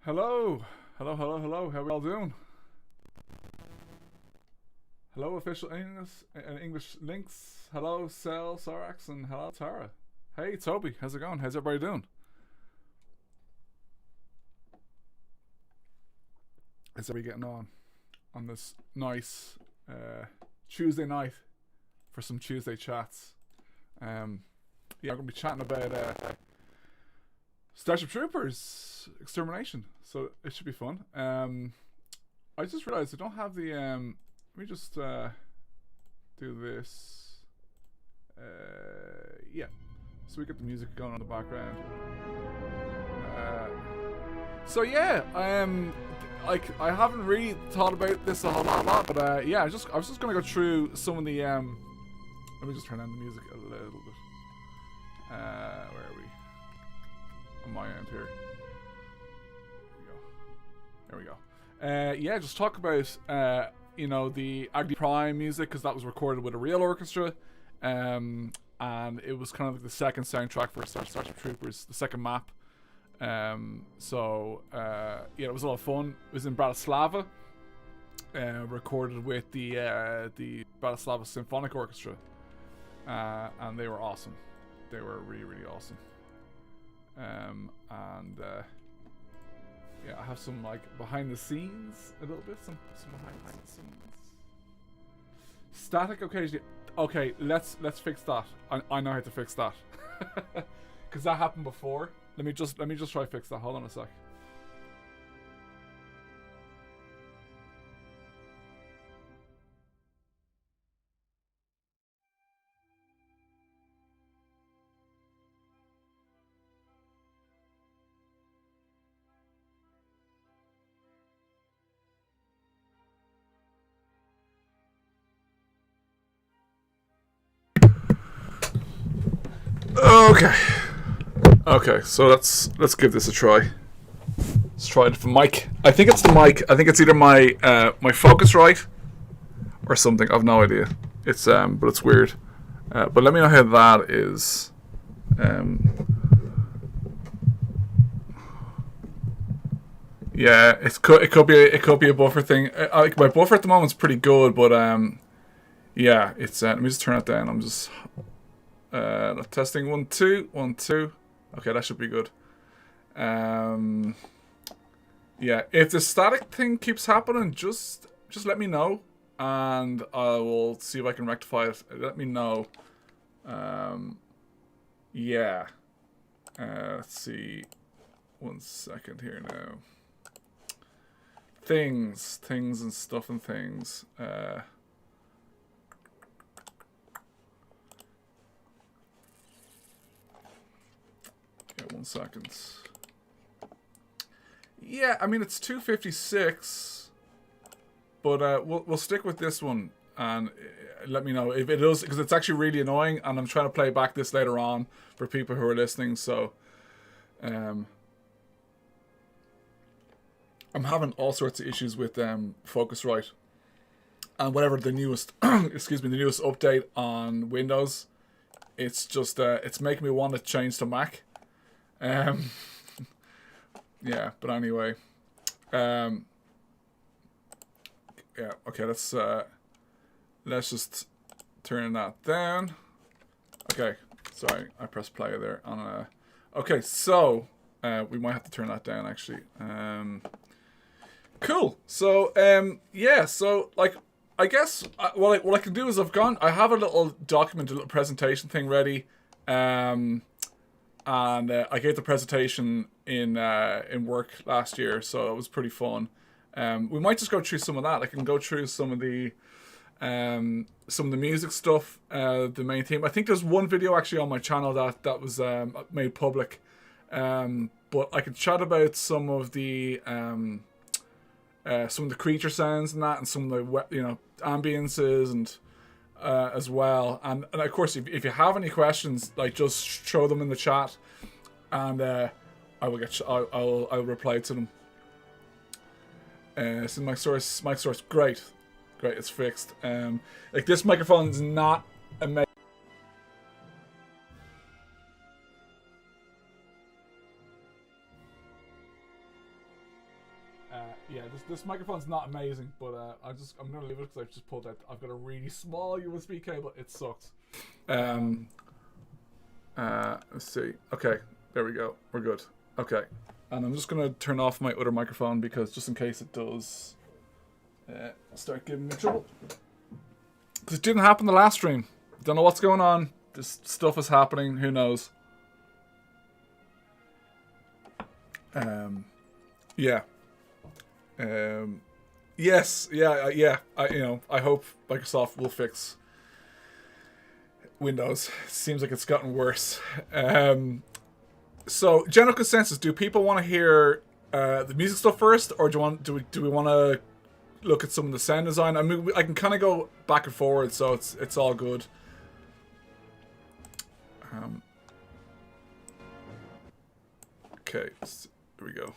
Hello, hello, hello, hello. How are we all doing? Hello, official English links. Hello, Cell, Sorax, and hello, Tara. Hey, Toby. How's it going? How's everybody doing? How's everybody getting on this nice Tuesday night for some Tuesday chats? Yeah, I'm gonna be chatting about Starship Troopers Extermination, so it should be fun. I just realized I don't have the let me just do this. Yeah, so we get the music going in the background. So yeah, like I haven't really thought about this a whole lot, but yeah, I was just gonna go through some of the let me just turn on the music a little bit. Where are we? On my end here. There we go. Yeah, just talk about the Agni Prime music, because that was recorded with a real orchestra, and it was kind of like the second soundtrack for Starship Troopers, the second map. So yeah, it was a lot of fun. It was in Bratislava, recorded with the Bratislava Symphonic Orchestra, and they were awesome. They were really, really awesome. Yeah, I have some like behind the scenes a little bit, some behind the scenes. Static occasionally. Okay, let's fix that. I know how to fix that, because that happened before. Let me just try to fix that. Hold on a sec. Okay, so let's give this a try. Let's try it for mic. I think it's the mic. I think it's either my my Focusrite or something. I've no idea. It's but it's weird. But let me know how that is. Yeah, it could be a buffer thing. Like my buffer at the moment is pretty good, but yeah, it's let me just turn it down. I'm just testing 1 2 1 2. Okay, that should be good. Yeah, if the static thing keeps happening, just let me know, and I will see if I can rectify it. Let me know. Yeah. Let's see. 1 second here now. Things and stuff and things. Yeah, 1 second. Yeah, I mean it's 256, but we'll stick with this one, and let me know if it is, because it's actually really annoying, and I'm trying to play back this later on for people who are listening. So, I'm having all sorts of issues with Focusrite, and whatever the newest excuse me, the newest update on Windows, it's just it's making me want to change to Mac. Yeah, but anyway, yeah, okay, let's just turn that down. Okay, sorry, I pressed play there on okay, so we might have to turn that down actually. Cool. So yeah, so like I guess what I can do is I have a little document, a little presentation thing ready, and I gave the presentation in work last year, so it was pretty fun. We might just go through some of that. I can go through some of the music stuff, the main theme. I think there's one video actually on my channel that was made public, but I could chat about some of the creature sounds and that, and some of the ambiences and as well, and of course if you have any questions, like just throw them in the chat, and I'll reply to them. So mic source, great, it's fixed. Like this microphone is not amazing. Yeah, this microphone's not amazing, but I'm gonna leave it because I've just pulled out. I've got a really small USB cable. It sucks. Let's see. Okay, there we go. We're good. Okay, and I'm just gonna turn off my other microphone because just in case it does start giving me trouble. Because it didn't happen the last stream. Don't know what's going on. This stuff is happening. Who knows? Yeah. Yes. Yeah. Yeah. I hope Microsoft will fix Windows. It seems like it's gotten worse. So general consensus: do people want to hear the music stuff first, or do we want to look at some of the sound design? I mean, I can kind of go back and forward, so it's all good. Okay, here we go.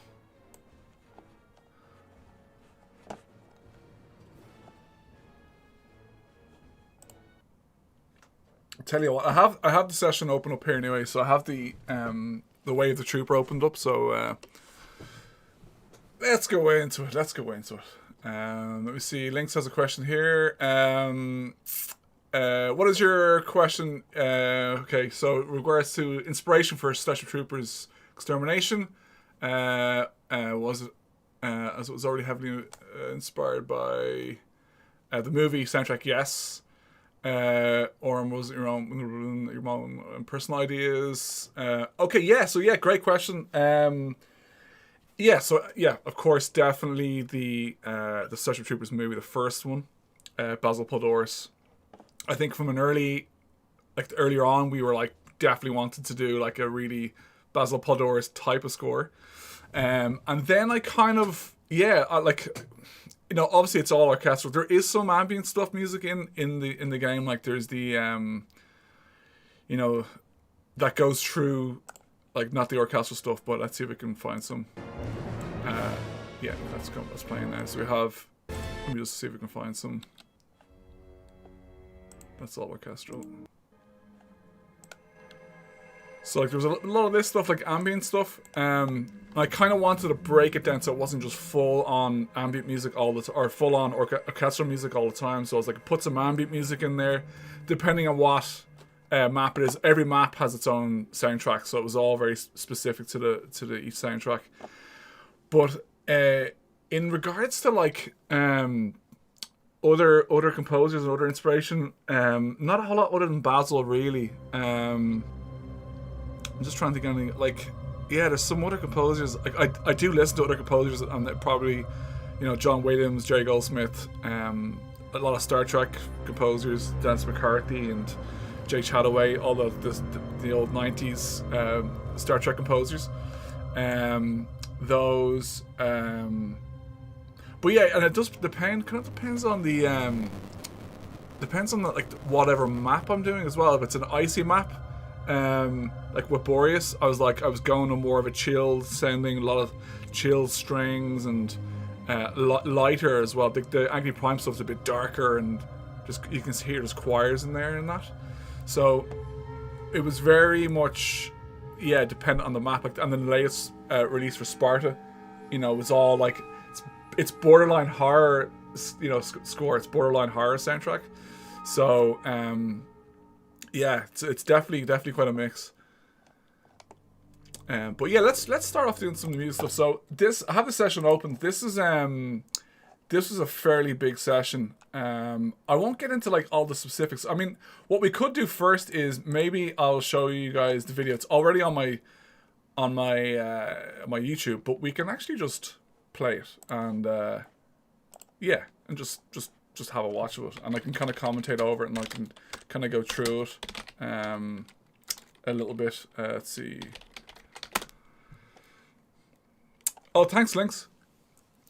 I'll tell you what, I have the session open up here anyway, so I have the Way of the Trooper opened up, so let's go into it. Let me see. Lynx has a question here. What is your question? Okay, so in regards to inspiration for Starship Troopers Extermination, was it as it was already heavily inspired by the movie soundtrack? Yes. Or was it your own personal ideas? Okay, yeah. So yeah, great question. Yeah, so yeah, of course, definitely the Starship Troopers movie, the first one, Basil Poledouris. I think from earlier on, we were like definitely wanted to do like a really Basil Poledouris type of score, and then I kind of obviously it's all orchestral. There is some ambient stuff music in the game, like there's the that goes through, like not the orchestral stuff, but let's see if we can find some. Yeah, that's playing now. So we have. Let me just see if we can find some. That's all orchestral. So like there's a lot of this stuff, like ambient stuff. I kind of wanted to break it down so it wasn't just full on ambient music all the time, or full on orchestral music all the time. So I was like, put some ambient music in there, depending on what map it is. Every map has its own soundtrack, so it was all very specific to the each soundtrack. But in regards to like other composers and other inspiration, not a whole lot other than Basil really. I'm just trying to think of anything like, yeah, there's some other composers. Like I do listen to other composers, and probably, John Williams, Jerry Goldsmith, a lot of Star Trek composers, Dennis McCarthy and Jay Chataway, all the old 90s Star Trek composers. Those but yeah, and it does depend. Kind of depends on the like whatever map I'm doing as well. If it's an icy map, like with Boreas, I was going to more of a chill sounding, a lot of chill strings and lighter as well. The Agni Prime stuff's a bit darker, and just you can hear there's choirs in there and that. So it was very much dependent on the map. Like, and then the latest release for Sparta, was all like it's borderline horror, score. It's borderline horror soundtrack. So it's definitely quite a mix. But yeah, let's start off doing some music stuff. So I have the session open. This is a fairly big session. I won't get into like all the specifics. I mean, what we could do first is maybe I'll show you guys the video. It's already on my YouTube, but we can actually just play it and and just have a watch of it, and I can kind of commentate over it, and I can kind of go through it a little bit. Let's see. Oh, thanks, Lynx.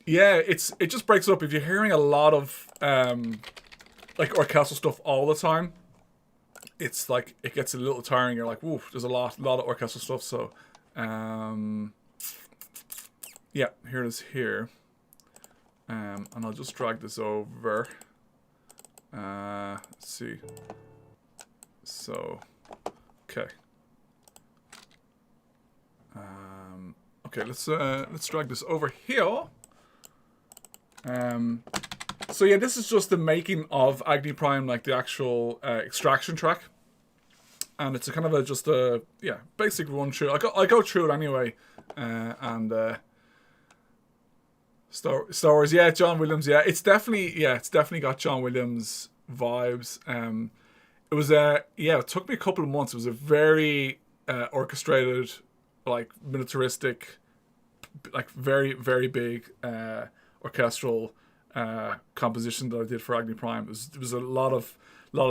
Yeah, it just breaks up if you're hearing a lot of like orchestral stuff all the time. It's like it gets a little tiring. You're like, woof, there's a lot of orchestral stuff. So yeah, here it is here. And I'll just drag this over. Let's see. So, okay. Okay, let's drag this over here. So yeah, this is just the making of Agni Prime, like the actual extraction track, and it's a kind of just a basic run through. I go through it anyway, and Star Wars, yeah, John Williams, yeah, it's definitely got John Williams vibes. It took me a couple of months. It was a very orchestrated, like militaristic, like very very big orchestral composition that I did for Agni Prime. It was a lot of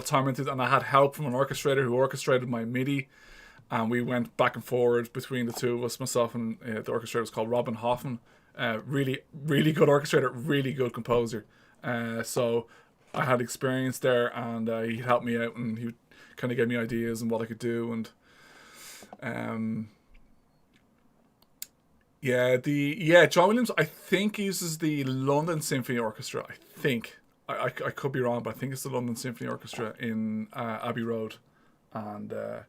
time into it, and I had help from an orchestrator who orchestrated my MIDI, and we went back and forward between the two of us, myself and the orchestrator was called Robin Hoffman. Really really good orchestrator, really good composer. So I had experience there, and he helped me out, and he kind of gave me ideas and what I could do, and John Williams, I think, uses the London Symphony Orchestra. I think I could be wrong, but I think it's the London Symphony Orchestra in Abbey Road, and they're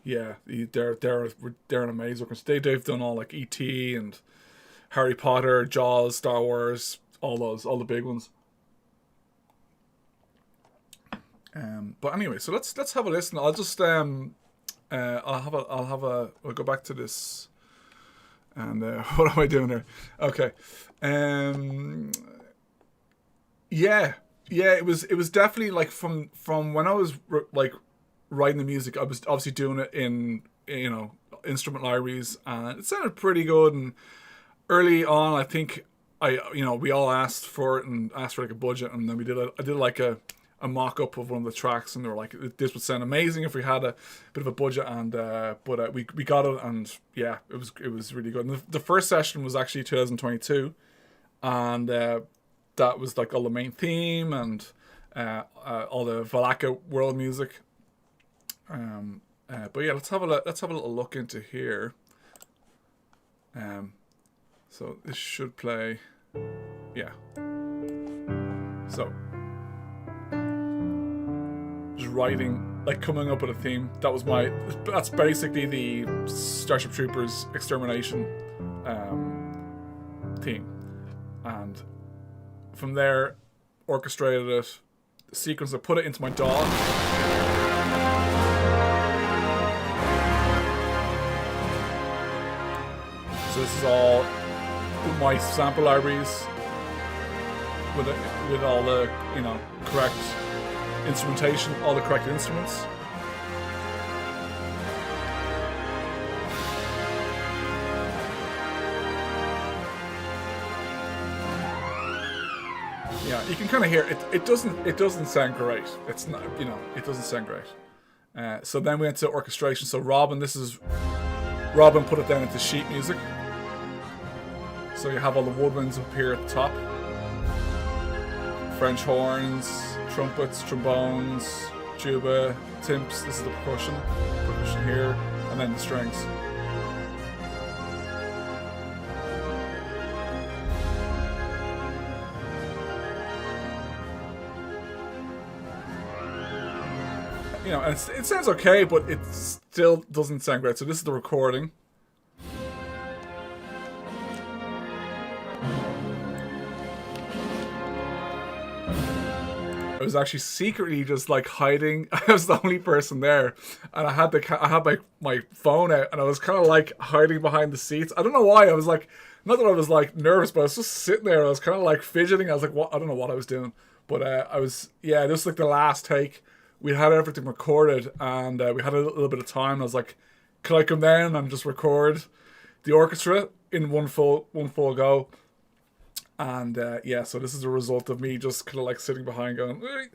an amazing orchestra. They've done all like E.T. and Harry Potter, Jaws, Star Wars, all the big ones. But anyway, so let's have a listen. I'll just we'll go back to this. And what am I doing there? Okay. It was definitely like from when I was like writing the music, I was obviously doing it in instrument libraries, and it sounded pretty good. And early on, I think we all asked for it and asked for like a budget, and then I did like a mock-up of one of the tracks, and they were like, this would sound amazing if we had a bit of a budget, and but we got it, and yeah, it was really good. And the first session was actually 2022, and that was like all the main theme and all the Valaka world music. But yeah, let's have a little look into here. So this should play, yeah. So just writing, like coming up with a theme. That's basically the Starship Troopers Extermination theme, and from there orchestrated it, the sequence. I put it into my DAW. So this is all my sample libraries with all the correct instrumentation, all the correct instruments. Yeah, you can kind of hear it. It doesn't sound great. It's not, it doesn't sound great. So then we went to orchestration. So Robin put it down into sheet music. So you have all the woodwinds up here at the top. French horns, trumpets, trombones, tuba, timps. This is the percussion here, and then the strings. And it sounds okay, but it still doesn't sound great. So this is the recording. I was actually secretly just like hiding. I was the only person there, and I had my phone out, and I was kind of like hiding behind the seats. I don't know why. I was like, not that I was like nervous, but I was just sitting there. I was kind of like fidgeting. I was like, what? I don't know what I was doing, but this was like the last take. We had everything recorded, and we had a little bit of time. I was like, could I come down and just record the orchestra in one full go? And so this is a result of me just kind of like sitting behind going, "Wait."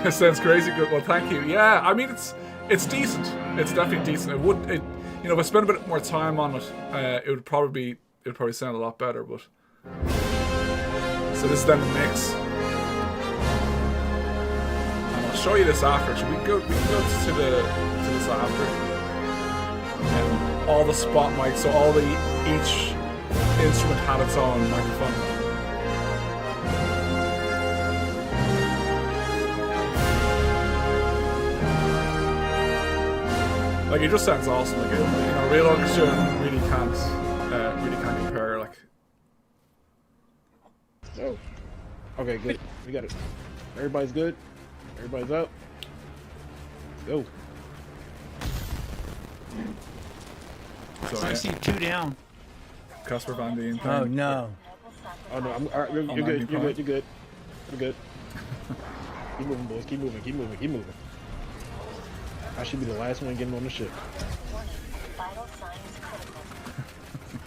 It sounds crazy good. Well, thank you. Yeah, I mean it's decent. It's definitely decent. If I spent a bit more time on it, it would probably sound a lot better. But so this is then the mix, and I'll show you this after. So we can go to this after. All the spot mics, so each instrument had its own microphone. Like it just sounds awesome. Like real orchestra really can't compare. Like. Oh. Okay, good. We got it. Everybody's good. Everybody's out. Let's go. So, I see 2 down. Casper Van Dien. Oh no. Oh no, all right, you're good. You're good. You're good. We're good. Keep moving, boys. Keep moving. Keep moving. Keep moving. I should be the last one getting on the ship.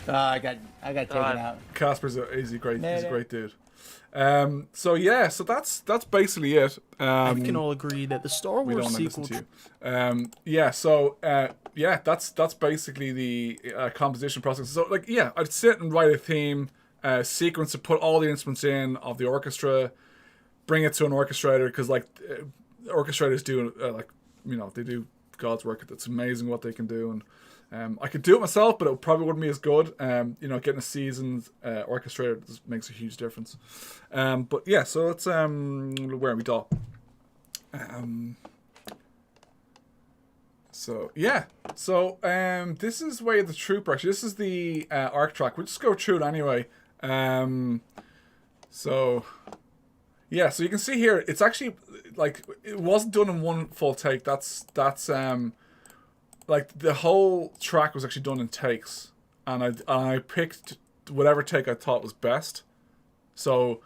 I got taken out. Casper's he's a great dude. So yeah, so that's basically it. We can all agree that the Star we Wars don't listen sequel. to you. Yeah, so that's basically the composition process. So like, yeah, I'd sit and write a theme sequence to put all the instruments in of the orchestra, bring it to an orchestrator because like orchestrators do like they do God's work. It's amazing what they can do, and I could do it myself, but it probably wouldn't be as good. Getting a seasoned orchestrator just makes a huge difference. But yeah, so it's where are we dot? So yeah, so this is Way of the Trooper. Actually, this is the arc track. We'll just go through it anyway. So yeah, so you can see here, it's actually like it wasn't done in one full take. That's like the whole track was actually done in takes, and I picked whatever take I thought was best. So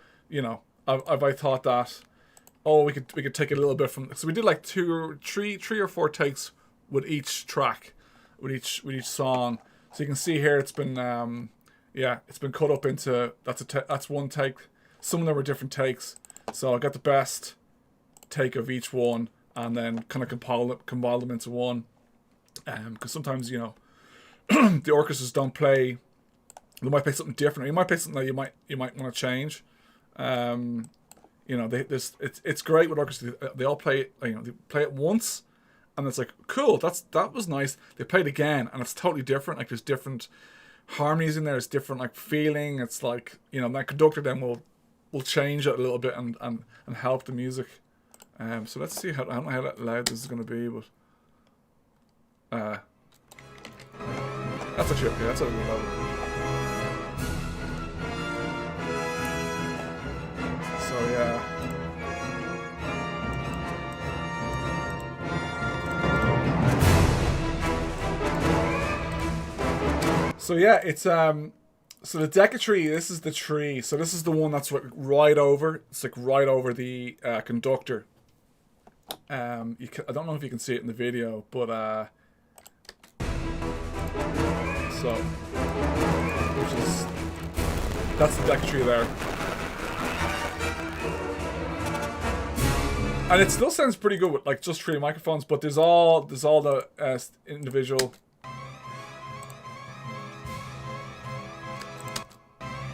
I thought that we could take a little bit from, so we did like three or four takes with each track, with each song. So you can see here it's been it's been cut up into that's one take. Some of them were different takes. So I got the best take of each one and then kind of compile them into one. Because sometimes the orchestras don't play. They might play something different. You might play something that you might want to change. It's great with orchestras. They all play it. They play it once, and it's like cool. That was nice. They play it again, and it's totally different. Like there's different harmonies in there. It's different like feeling. It's like that conductor then will change it a little bit and help the music. So let's see I don't know how loud this is going to be, but. That's actually okay. That's a little loud. So yeah. So yeah, it's so the Deca-tree, this is the tree. So this is the one that's right over. It's like right over the conductor. I don't know if you can see it in the video, but so that's the Deca-tree there. And it still sounds pretty good with like just 3 microphones, but there's all the individual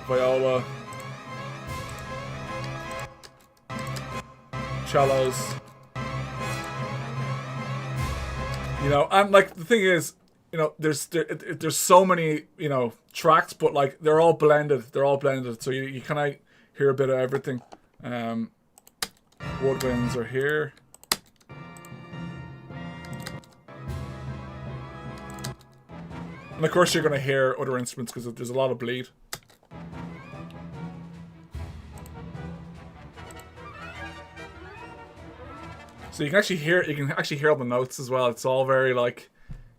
viola, cellos, and like the thing is, there's so many tracks, but like they're all blended, so you kind of hear a bit of everything. Woodwinds are here. And of course you're going to hear other instruments because there's a lot of bleed. So you can actually hear all the notes as well. It's all very like,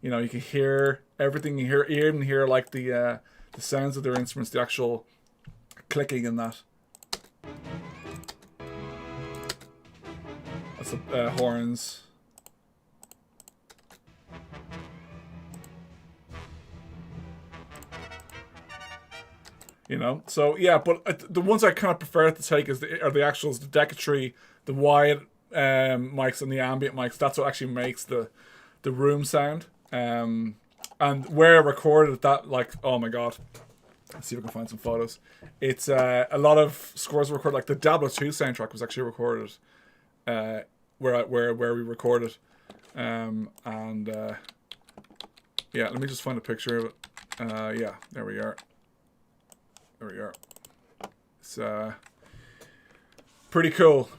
you can hear everything. You even hear like the sounds of their instruments, the actual clicking and that. That's the horns. So yeah, but the ones I kind of prefer to take are the actuals, the Deca-tree, the wide mics and the ambient mics. That's what actually makes the room sound. And where I recorded that, like, oh my god, let's see if I can find some photos. It's a lot of scores were recorded, like the Diablo 2 soundtrack was actually recorded where we recorded. Yeah, let me just find a picture of it. Yeah, there we are. It's pretty cool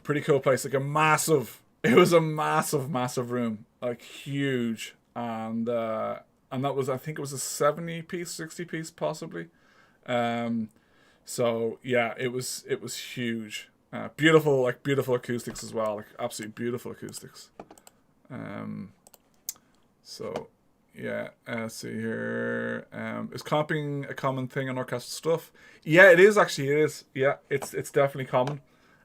place. Like it was a massive room, like huge. and that was, I think it was a 70 piece, 60 piece possibly. So yeah, it was huge. Beautiful acoustics as well, like absolutely beautiful acoustics. So yeah, let's see here. Is comping a common thing on orchestral stuff? Yeah, it is actually. It is. Yeah, it's definitely common.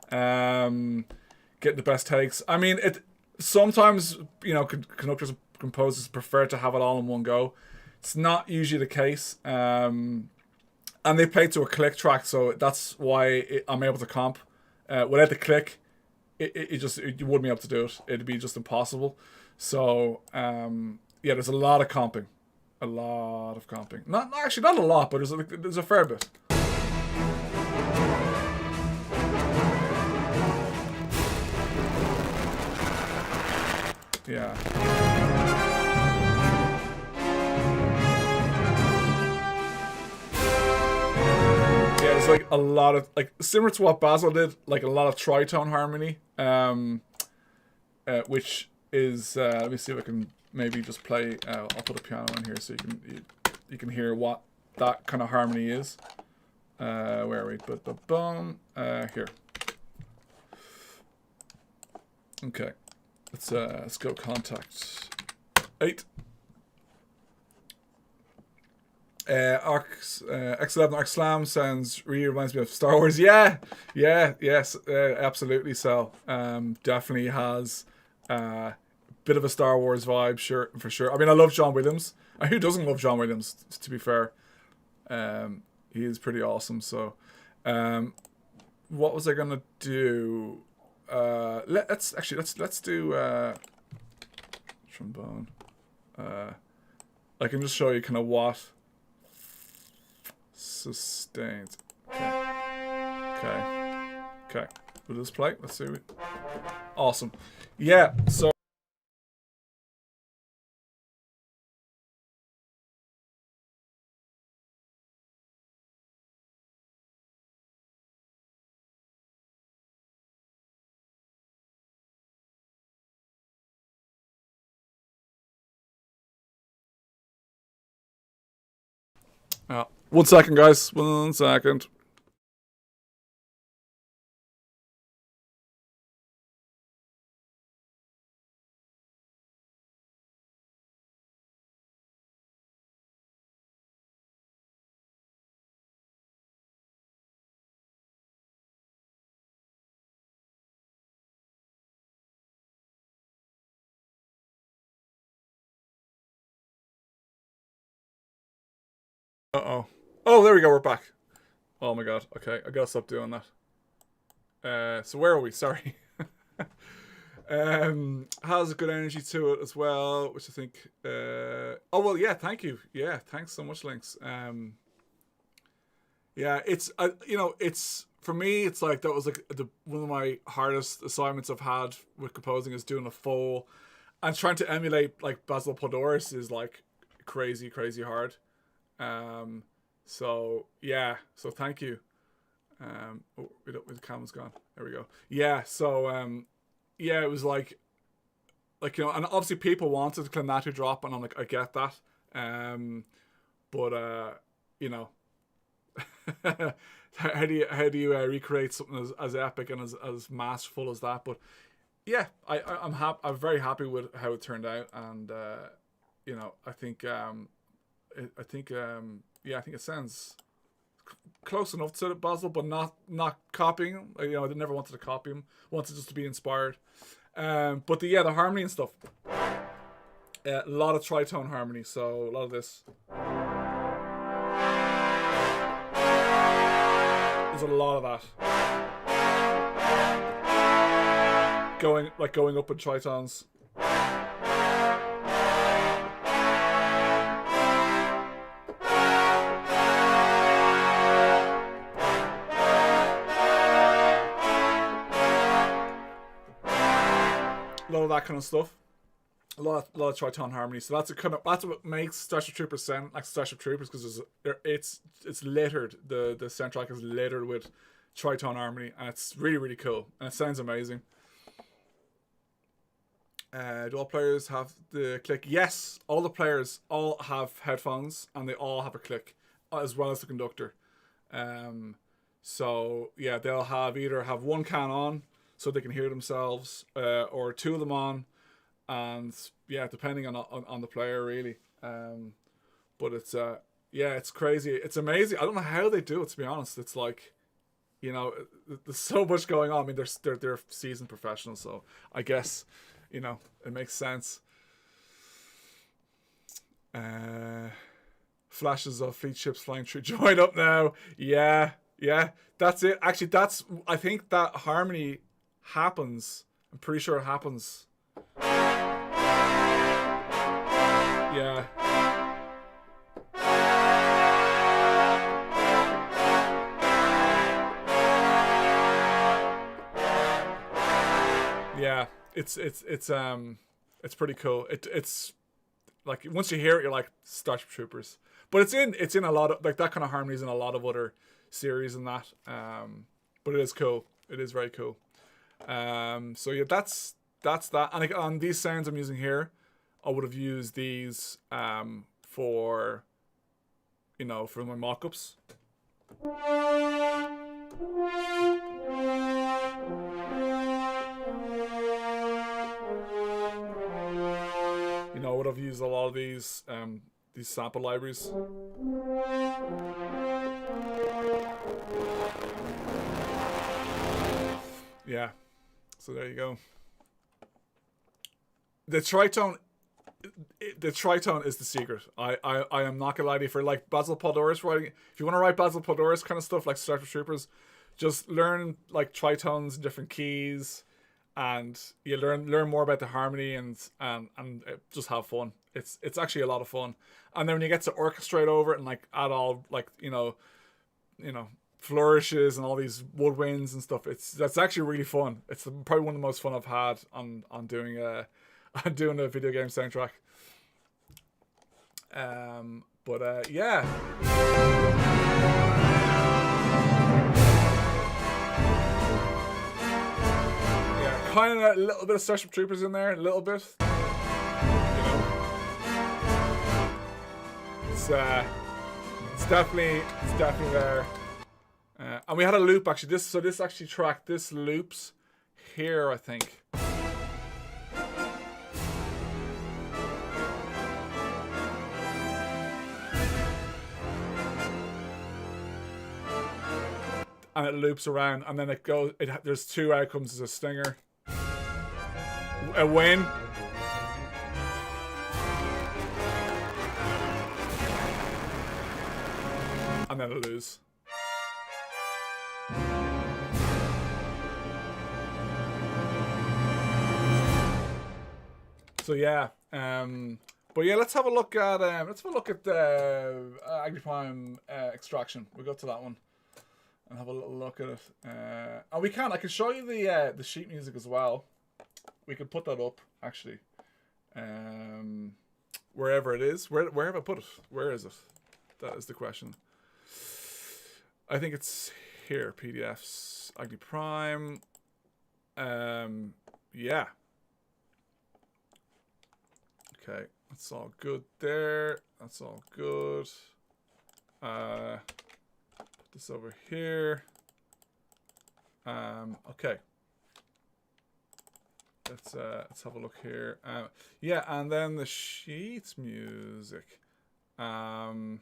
Getting the best takes. I mean, it sometimes, you know, conductors and composers prefer to have it all in one go. It's not usually the case. And they play to a click track, so that's why I'm able to comp. Without the click, you wouldn't be able to do it. It'd be just impossible. So yeah, there's a lot of comping, Not actually not a lot, but there's a fair bit. Yeah. Yeah, it's like a lot of, like, similar to what Basil did, like a lot of tritone harmony, which is let me see if I can maybe just play. I'll put a piano in here so you can hear what that kind of harmony is. Where are we? Boom. Here. Okay. Let's go contact 8. X11 Arc Slam sounds really reminds me of Star Wars. Yes, absolutely. So definitely has a bit of a Star Wars vibe, for sure. I mean, I love John Williams. Who doesn't love John Williams? To be fair, he is pretty awesome. So, what was I gonna do? Let's do trombone. I can just show you kind of what sustained. Okay. Will this play? Let's see. Awesome. Yeah. So. One second, guys. 1 second. Uh-oh. Oh, there we go. We're back. Oh my god. Okay, I gotta stop doing that. So where are we? Sorry. Has a good energy to it as well, which I think. Oh well, yeah. Thank you. Yeah, thanks so much, Lynx. Yeah, it's it's for me. It's like that was like one of my hardest assignments I've had with composing is doing a full, and trying to emulate like Basil Podoris is like crazy hard. So yeah, so thank you. The camera's gone. There we go. Yeah, so yeah, it was like and obviously people wanted Clanatu drop, and I'm like, I get that. But how do you recreate something as epic and as masterful as that? But yeah, I'm very happy with how it turned out, and I think I think it sounds close enough to Basil, but not copying him. I never wanted to copy him. Wanted just to be inspired. But the harmony and stuff. A lot of tritone harmony, so a lot of this. There's a lot of that. Going up in tritones. A lot of that kind of stuff. A lot of tritone harmony. So that's what makes Starship Troopers sound like Starship Troopers, because it's littered. The soundtrack is littered with tritone harmony, and it's really cool, and it sounds amazing. Do all players have the click? Yes, all the players all have headphones and they all have a click, as well as the conductor. So yeah, they'll either have one can on so they can hear themselves, or two of them on, and yeah, depending on the player really. But it's it's crazy. It's amazing. I don't know how they do it, to be honest. It's like, there's so much going on. I mean, they're seasoned professionals, so I guess, it makes sense. Flashes of fleet ships flying through. Join up now. Yeah, that's it. Actually, I think that harmony happens. I'm pretty sure it happens. Yeah. Yeah, it's pretty cool. It's like, once you hear it, you're like, Starship Troopers. But it's in a lot of, like, that kind of harmonies in a lot of other series and that. But it is cool. It is very cool. So yeah, that's that. And on these sounds I'm using here, I would have used these for my mock-ups. I would have used a lot of these sample libraries. Yeah, so there you go. The tritone is the secret. I am not gonna lie to you. For like Basil Podoris writing, if you want to write Basil Podoris kind of stuff like Starship Troopers, just learn like tritones, different keys, and you learn more about the harmony and just have fun. It's actually a lot of fun. And then when you get to orchestrate over it and like add all like flourishes and all these woodwinds and stuff, that's actually really fun. It's probably one of the most fun I've had on doing a video game soundtrack. Yeah. Kind of a little bit of Starship Troopers in there, a little bit. It's definitely there. And we had a loop actually. This actually track. This loops here, I think. And it loops around, and then it goes. There's two outcomes. There's a stinger, a win, and then a lose. So yeah, but yeah, let's have a look at Agri Prime Extraction. We'll go to that one and have a little look at it. And I can show you the sheet music as well. We could put that up actually, wherever it is. Where have I put it? Where is it? That is the question. I think it's here. PDFs, Agri Prime. Yeah. Okay, that's all good there. That's all good. Put this over here. Okay. Let's have a look here. Yeah, and then the sheets music. Yeah,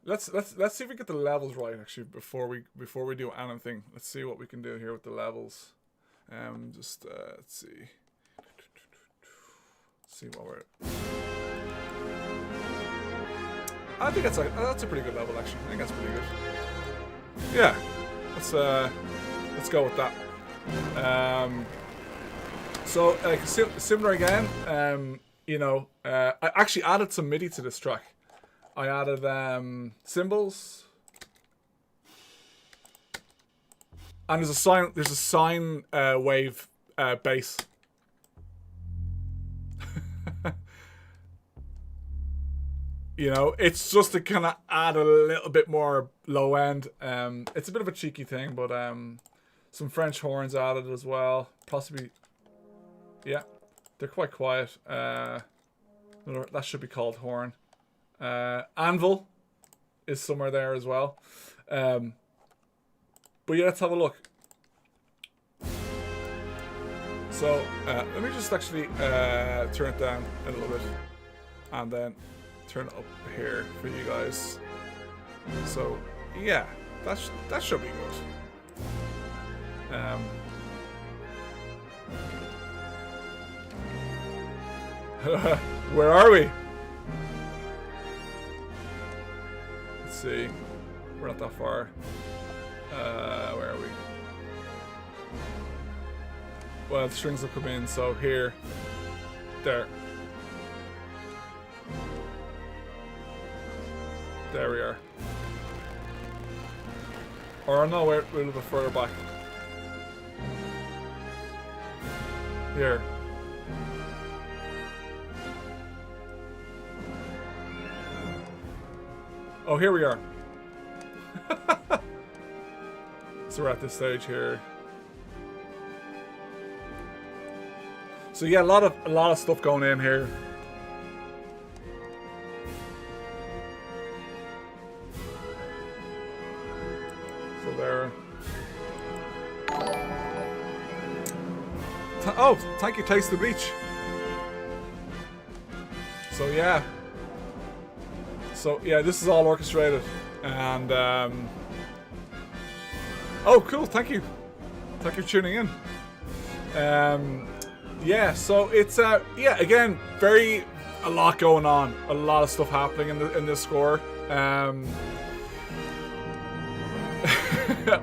let's see if we get the levels right actually before we do anything. Let's see what we can do here with the levels. Let's see. See what we're. I think that's a pretty good level actually. I think that's pretty good. Yeah, let's go with that. So like similar again. I actually added some MIDI to this track. I added cymbals, and there's a sine wave bass. It's just to kind of add a little bit more low end. It's a bit of a cheeky thing, but some French horns added as well. Possibly Yeah, they're quite quiet. That should be called horn. Anvil is somewhere there as well. But yeah, let's have a look. So let me just actually turn it down a little bit, and then turn it up here for you guys. So yeah, that should be good. Where are we? Let's see. We're not that far. Where are we? Well, the strings will come in, so here. There. There we are. Or no, we're a little bit further back. Here. Oh, here we are. So we're at this stage here. So yeah, a lot of stuff going in here. So there. Oh, thank you, Taste the Beach. So yeah. So yeah, this is all orchestrated, and oh, cool! Thank you for tuning in. Yeah, so it's yeah, again, a lot going on, a lot of stuff happening in this score.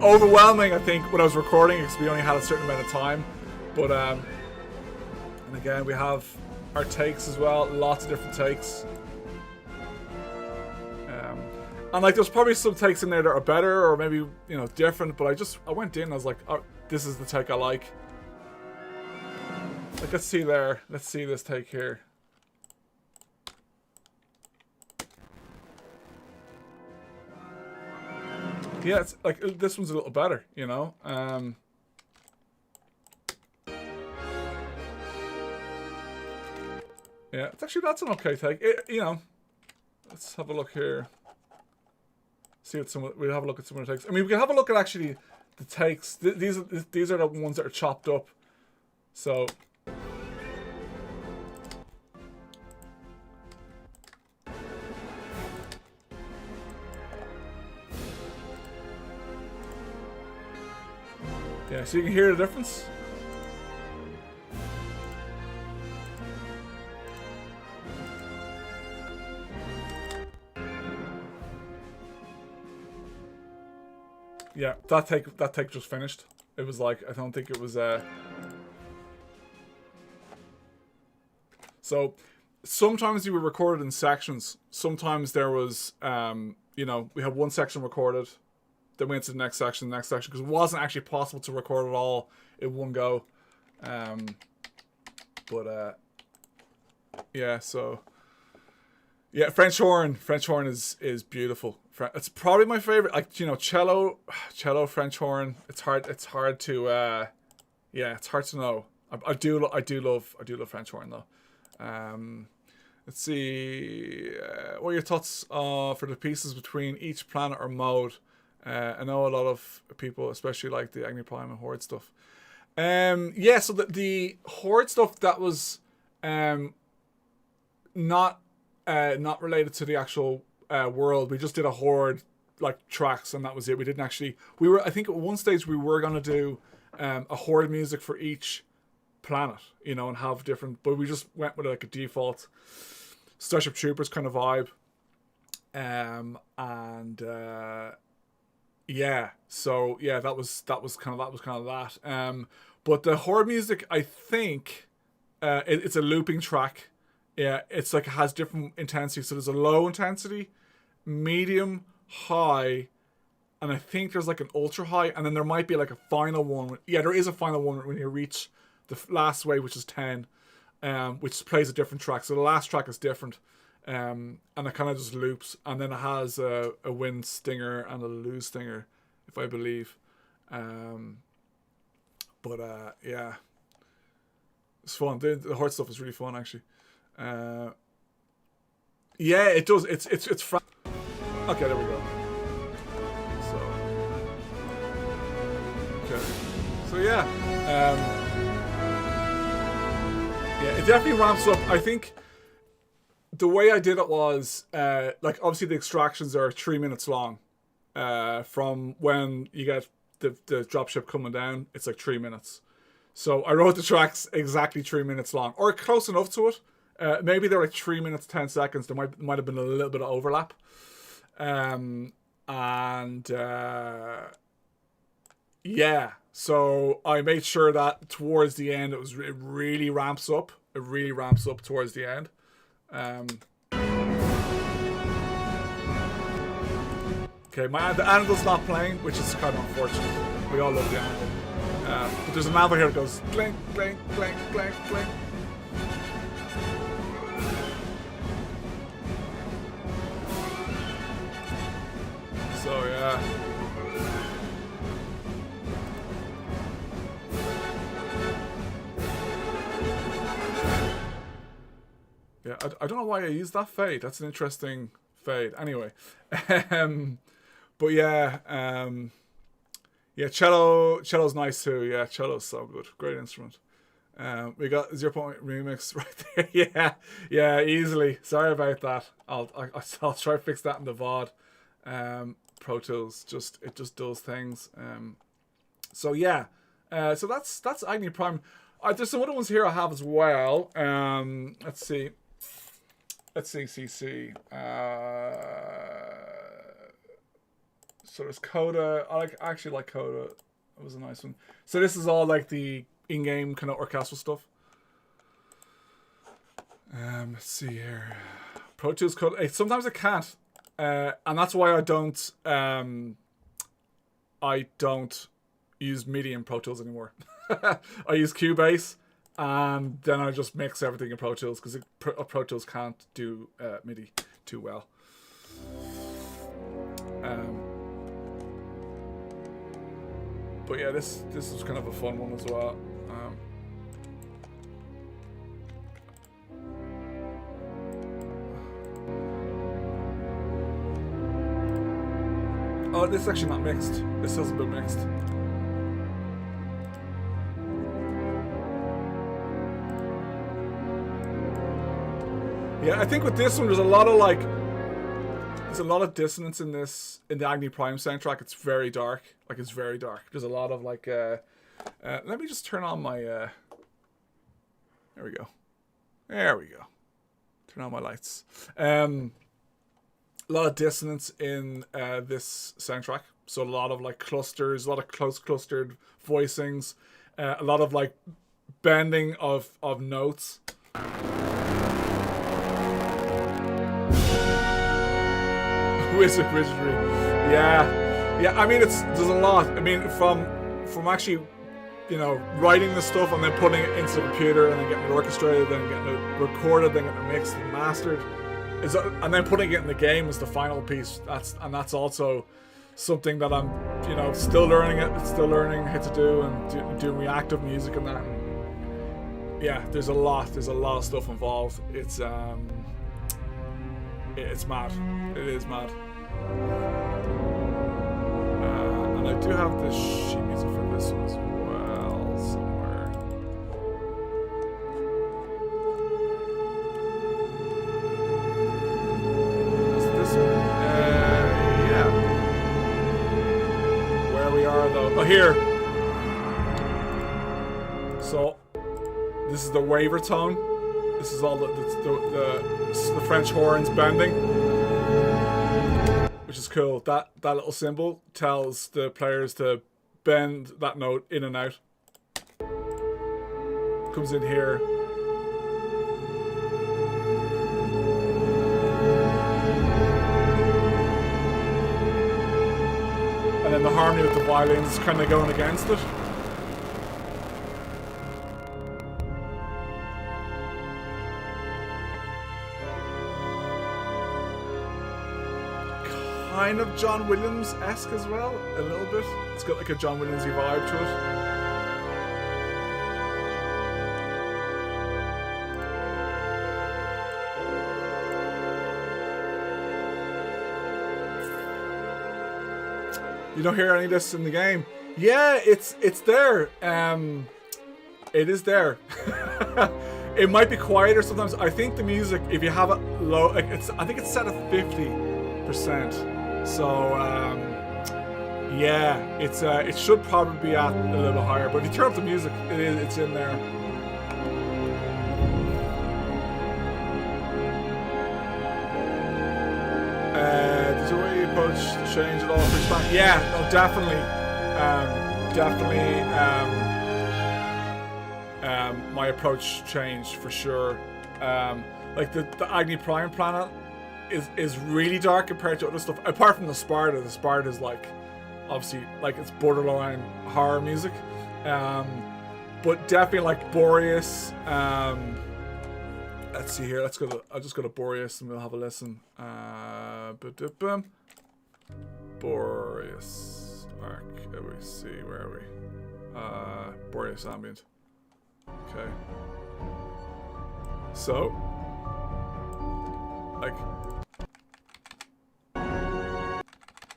Overwhelming, I think, when I was recording, because we only had a certain amount of time. But and again, we have our takes as well, lots of different takes. And like, there's probably some takes in there that are better or maybe, you know, different. But I went in, I was like, oh, this is the take I like. Like, let's see there. Let's see this take here. Yeah, it's like, this one's a little better, you know. Yeah, that's an okay take. You know, let's have a look here. See what we'll have a look at some of the takes. I mean, we can have a look at actually the takes. These are the ones that are chopped up. So yeah, so you can hear the difference. Yeah, that take just finished. It was like, I don't think it was so sometimes you were recorded in sections. Sometimes there was you know, we had one section recorded, then we went to the next section, because it wasn't actually possible to record it all in one go. But yeah, so yeah, French horn is beautiful. It's probably my favorite. Like, you know, cello, French horn. It's hard to yeah, it's hard to know. I do love French horn though. Let's see. What are your thoughts for the pieces between each planet or mode? I know a lot of people, especially like the Agni Prime and Horde stuff. Yeah, so the Horde stuff, that was not related to the actual world. We just did a Horde like tracks, and that was it. We didn't actually. I think at one stage we were gonna do a Horde music for each planet, you know, and have different. But we just went with like a default Starship Troopers kind of vibe, and yeah. So yeah, that was kind of that. But the Horde music, I think, it's a looping track. Yeah, it's like it has different intensity. So there's a low intensity, medium, high, and I think there's like an ultra high, and then there might be like a final one. Yeah, there is a final one when you reach the last wave, which is 10, which plays a different track. So the last track is different, and it kind of just loops, and then it has a win stinger and a lose stinger, if I believe. But yeah. It's fun. The horde stuff is really fun, actually. Yeah, it does. It's okay, there we go. So, okay. So yeah, yeah, it definitely ramps up. I think the way I did it was like obviously the extractions are 3 minutes long. From when you get the dropship coming down, it's like 3 minutes. So I wrote the tracks exactly 3 minutes long, or close enough to it. Maybe they're like 3 minutes 10 seconds. There might have been a little bit of overlap, yeah. So I made sure that towards the end it really ramps up. It really ramps up towards the end. Okay, the anvil's not playing, which is kind of unfortunate. We all love the anvil. But there's an anvil here that goes clink, clink, clink, clink, clink. So yeah. Yeah, I don't know why I used that fade. That's an interesting fade. Anyway. But yeah, yeah, cello's nice too. Yeah, cello's so good. Great instrument. We got 0 Point remix right there. Yeah, easily. Sorry about that. I'll try to fix that in the VOD. Pro Tools it just does things. So yeah, so that's Agni Prime. There's some other ones here I have as well. Let's see. CC. So there's Coda. I actually like Coda. It was a nice one. So this is all like the in-game kind of orchestral stuff. Let's see here. Pro Tools Coda. Sometimes I can't, and that's why I don't use MIDI in Pro Tools anymore. I use Cubase, and then I just mix everything in Pro Tools because Pro Tools can't do MIDI too well. But yeah, this was kind of a fun one as well. Oh, this is actually not mixed. This hasn't been mixed. Yeah, I think with this one, there's a lot of dissonance in the Agni Prime soundtrack. It's very dark. Like, it's very dark. There's a lot of like let me just turn on my there we go. Turn on my lights. A lot of dissonance in this soundtrack. So a lot of like clusters, a lot of close clustered voicings, a lot of like bending of notes. Wizardry. Yeah. I mean, there's a lot. I mean, from actually, writing the stuff and then putting it into the computer and then getting it orchestrated, then getting it recorded, then getting it mixed and mastered, and then putting it in the game is the final piece. That's also something that I'm, still learning how to do and doing reactive music and that. And yeah, there's a lot of stuff involved. It's mad. It is mad. And I do have the sheet music for this one as well somewhere. Is this one? Yeah. Where we are though. Oh, here. So this is the waver tone. This is all the French horns bending, which is cool. That little symbol tells the players to bend that note in and out. Comes in here. And then the harmony with the violins kind of going against it. Kind of John Williams-esque as well, a little bit. It's got like a John Williams-y vibe to You don't hear any of this in the game. Yeah, it's there. It is there. It might be quieter sometimes. I think the music, if you have it low, like I think it's set at 50%. So yeah, it should probably be at a little bit higher. But if you turn up the music, it's in there. Does the way you approach change at all for expand? Yeah, no, definitely. My approach changed for sure. Like the Agni Prime planet is really dark compared to other stuff. Apart from the Sparta is like obviously like it's borderline horror music. But definitely like Boreas. Let's see here. I'll just go to Boreas and we'll have a listen. Boreas arc. We see, where are we? Boreas ambient. Okay. So, like,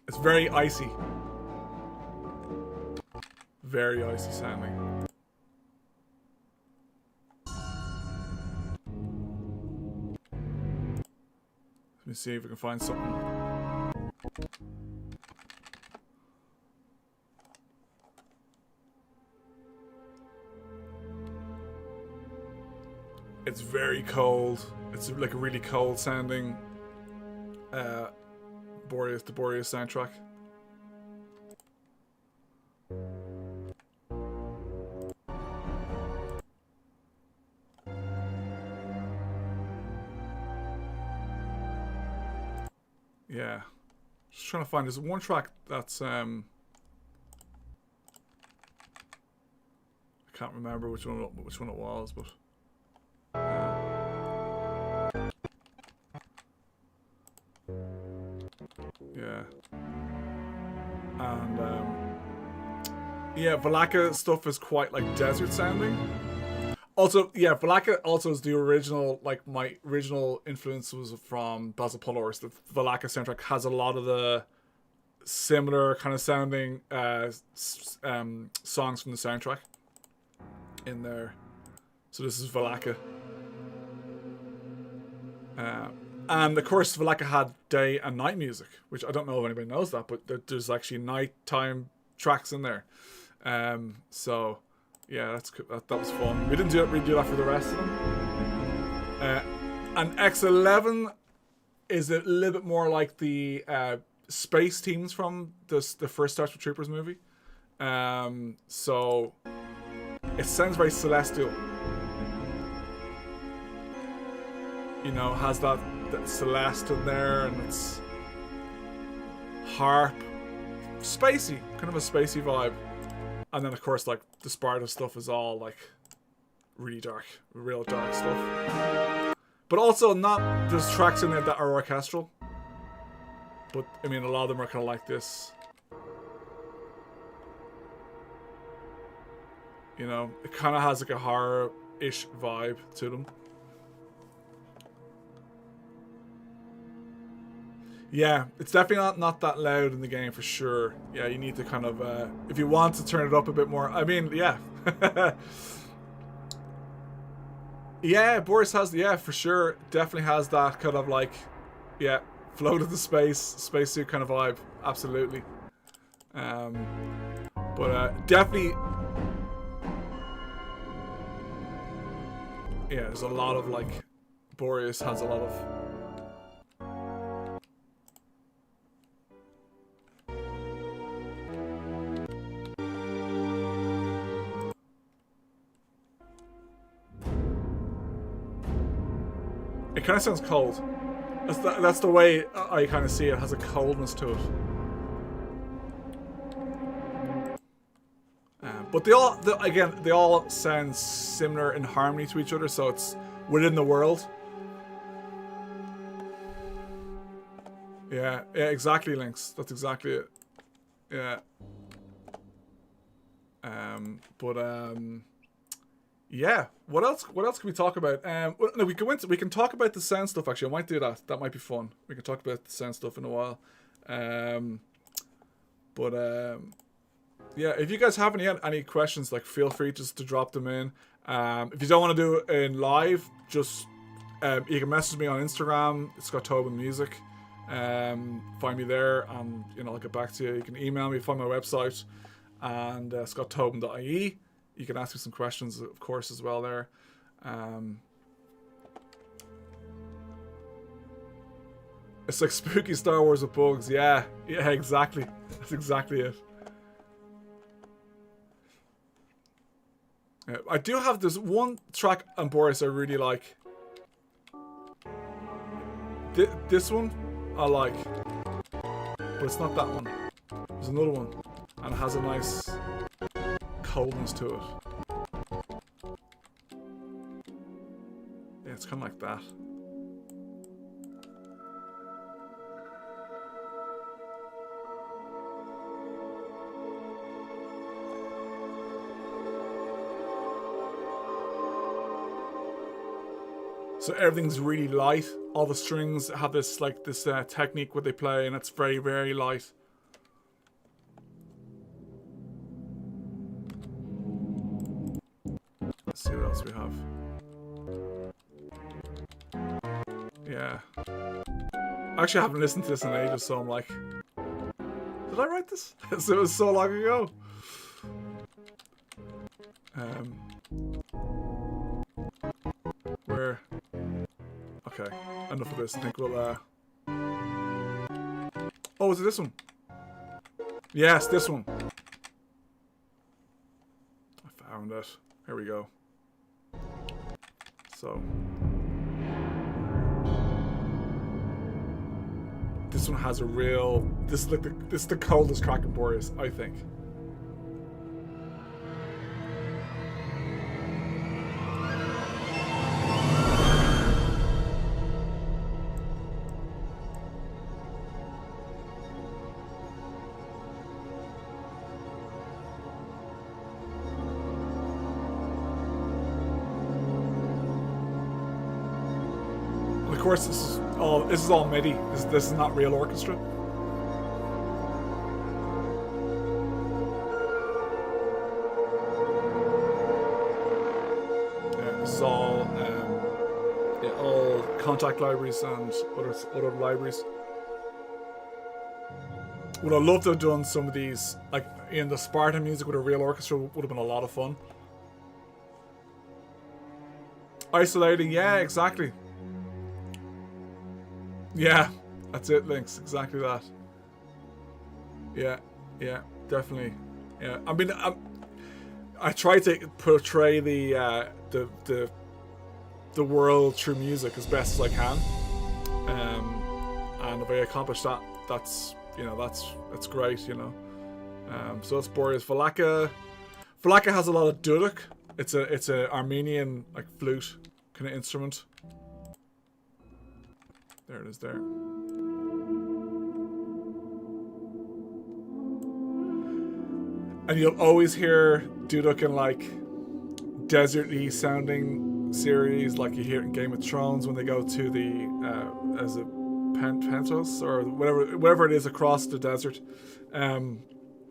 it's very icy. Very icy sounding. Let me see if we can find something. It's very cold. It's like a really cold sounding the Boreas soundtrack. Yeah. Just trying to find, there's one track that's I can't remember which one it was, but yeah. And yeah, Valaka stuff is quite like desert sounding. Also, yeah, Valaka also is the original, like my original influence was from Basil Polaris. The Valaka soundtrack has a lot of the similar kind of sounding songs from the soundtrack in there. So this is Valaka. And of course, Valaka had day and night music, which I don't know if anybody knows that, but there's actually nighttime tracks in there. So yeah, that was fun. We didn't redo that for the rest of them. And X11 is a little bit more like the space teams from the first Starship Troopers movie. So it sounds very celestial. You know, has that Celeste in there, and it's harp, spacey, kind of a spacey vibe. And then of course, like the Sparta stuff is all like really dark, real dark stuff. But also there's tracks in there that are orchestral. But I mean, a lot of them are kind of like this. You know, it kind of has like a horror-ish vibe to them. Yeah, it's definitely not that loud in the game for sure. Yeah, you need to kind of, if you want to turn it up a bit more. I mean, yeah. Yeah, Boris has, yeah, for sure. Definitely has that kind of like, yeah, float of the spacesuit kind of vibe. Absolutely. But definitely, yeah, there's a lot of like, Boreas has a lot of, it kind of sounds cold. That's the way I kind of see it. It has a coldness to it. But they all sound similar in harmony to each other, so it's within the world. Yeah, exactly, Lynx. That's exactly it. Yeah. Yeah. What else can we talk about? No, we can talk about the sound stuff. Actually, I might do that. That might be fun. We can talk about the sound stuff in a while. But yeah, if you guys have any questions, like feel free just to drop them in. If you don't want to do it in live, just you can message me on Instagram. It's got Tobin Music. Find me there, and I'll get back to you. You can email me, find my website, and scotttobin.ie. You can ask me some questions, of course, as well there. It's like spooky Star Wars with bugs. Yeah, exactly. That's exactly it. I do have this one track on Boris I really like. This one I like, but it's not that one. There's another one, and it has a nice coldness to it. Yeah, it's kind of like that. So everything's really light. All the strings have this technique where they play, and it's very, very light. Let's see what else we have. Yeah. Actually, I haven't listened to this in ages, so I'm like, did I write this? So it was so long ago. Where? Okay, enough of this. I think we'll, Oh, is it this one? Yes, this one. I found it. Here we go. So. This one has a real... This is the coldest track in Boreas, I think. Of course, this is all MIDI. This is not real orchestra. Yeah, this is all contact libraries and other libraries. Would I love to have done some of these, like in the Spartan music with a real orchestra, would have been a lot of fun. Isolating, yeah, exactly. Yeah, that's it, Lynx. Exactly that. Yeah, definitely. Yeah, I mean, I try to portray the world through music as best as I can, and if I accomplish that, that's great, So that's Boreas. Valaka has a lot of duduk. It's a Armenian like flute kind of instrument. There it is there. And you'll always hear duduk in like deserty sounding series, like you hear it in Game of Thrones when they go to the as a Pentos or whatever it is across the desert.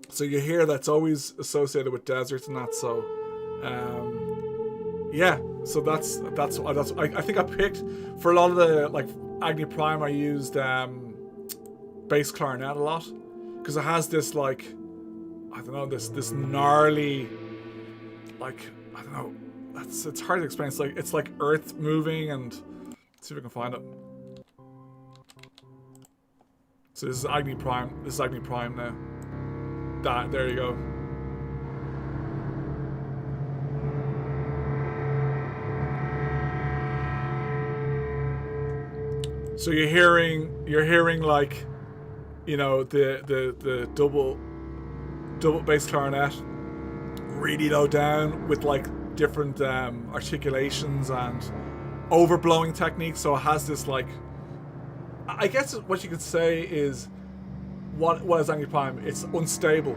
So you hear that's always associated with deserts and that. So yeah. So that's I think I picked for a lot of the like Agni Prime. I used bass clarinet a lot because it has this like this gnarly, like I don't know. It's hard to explain. It's like earth moving, and let's see if I can find it. So this is Agni Prime. This is Agni Prime now. There you go. So you're hearing like, the double bass clarinet really low down with like different articulations and overblowing techniques. So it has this like, I guess what you could say is what is Agni Prime? It's unstable.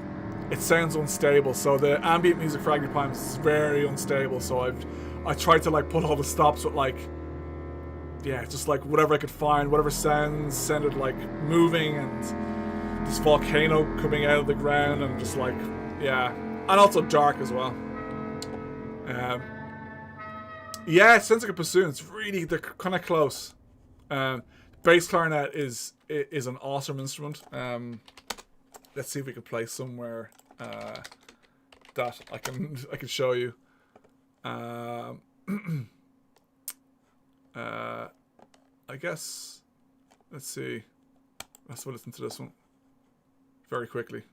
It sounds unstable. So the ambient music for Agni Prime is very unstable. So I tried to like put all the stops with like, yeah, just like whatever I could find, whatever sounded like moving, and this volcano coming out of the ground and just like, yeah. And also dark as well. Yeah, it sounds like a bassoon. It's really, they're kind of close. Bass clarinet is an awesome instrument. Let's see if we can play somewhere that I can show you. I guess, let's see. Let's listen to this one very quickly.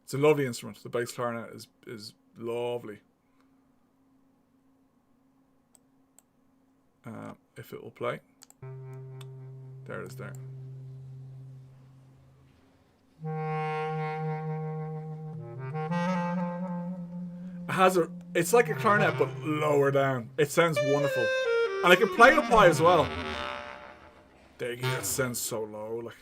It's a lovely instrument. The bass clarinet is lovely. If it will play. There it is there. It's like a clarinet but lower down. It sounds wonderful. And I can play up high as well. There you go, it sounds so low. Like,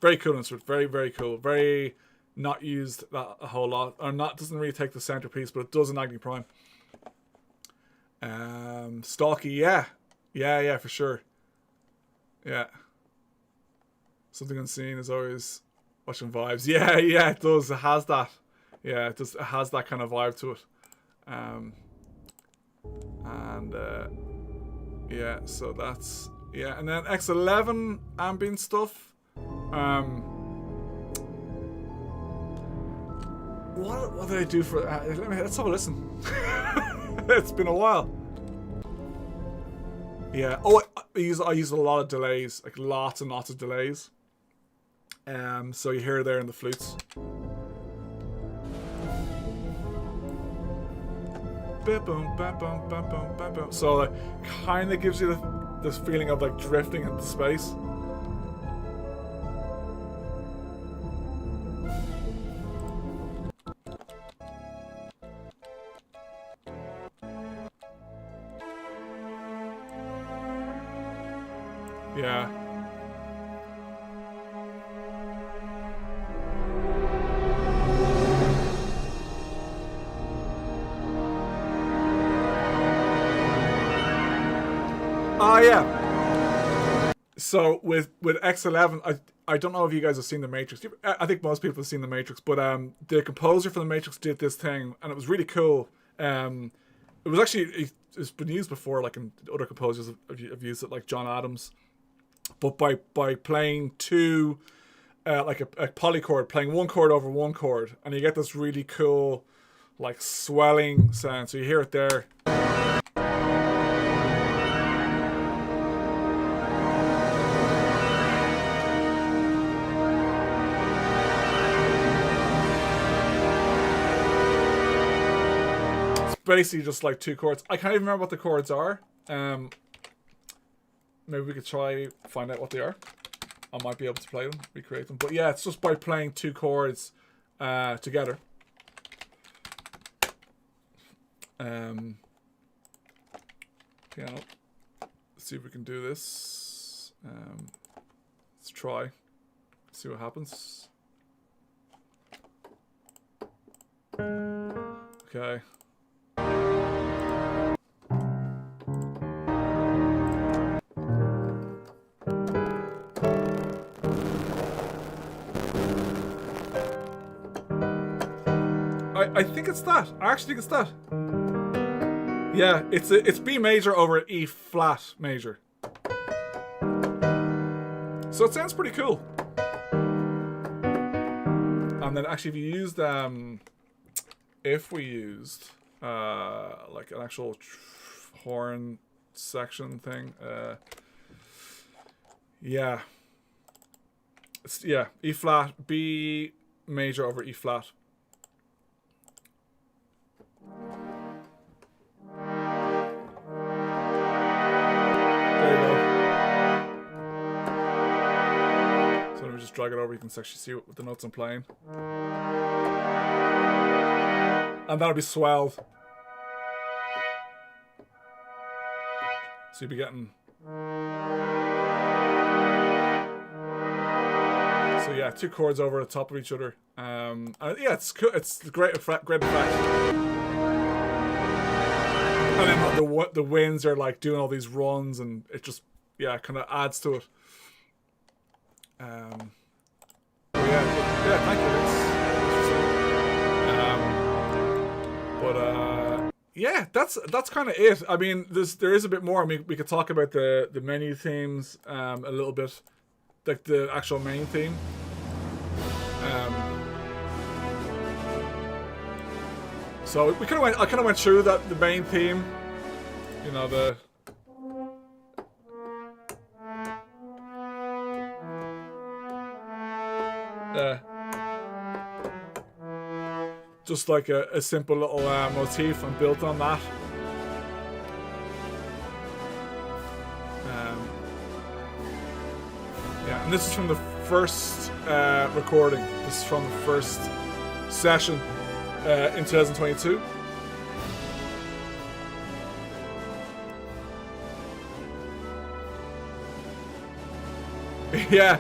very cool instrument, very, very cool. Very not used that a whole lot. Or not, doesn't really take the centerpiece, but it does in Agni Prime. Stalky, yeah. Yeah, for sure. Yeah. Something Unseen is always watching vibes. Yeah, it does. It has that. Yeah, it does. It has that kind of vibe to it. Yeah, so that's, yeah. And then X11 ambient stuff. What did I do for, let's have a listen. It's been a while. Yeah. Oh, I use a lot of delays, like lots and lots of delays. So you hear there in the flutes. So it kind of gives you this feeling of like drifting into space. Yeah. Yeah. So with X11, I don't know if you guys have seen The Matrix. I think most people have seen The Matrix, but the composer for The Matrix did this thing, and it was really cool. It was actually, it's been used before, like in other composers have used it, like John Adams. But by playing two, like a polychord, playing one chord over one chord, and you get this really cool, like swelling sound. So you hear it there. Basically just like two chords. I can't even remember what the chords are. Maybe we could try find out what they are. I might be able to play them, recreate them. But yeah, it's just by playing two chords together. Piano. Let's see if we can do this. Let's try. See what happens. Okay. I think it's that. I actually think it's that. Yeah, it's B major over E flat major. So it sounds pretty cool. And then actually, if you used if we used like an actual horn section thing, yeah, E flat, B major over E flat. Just drag it over, you can actually see what the notes I'm playing. And that'll be swelled. So you'll be getting... So yeah, two chords over the top of each other. Yeah, it's cool. It's great effect. Great effect. And then the winds are like doing all these runs, and it just, yeah, kind of adds to it. Yeah, thank you. Yeah, that's kind of it. I mean, there is a bit more. I mean, we could talk about the menu themes a little bit, like the actual main theme. So I kind of went through the main theme. You know, just like a simple little motif and built on that. Yeah, and this is from the first recording. This is from the first session in 2022. Yeah,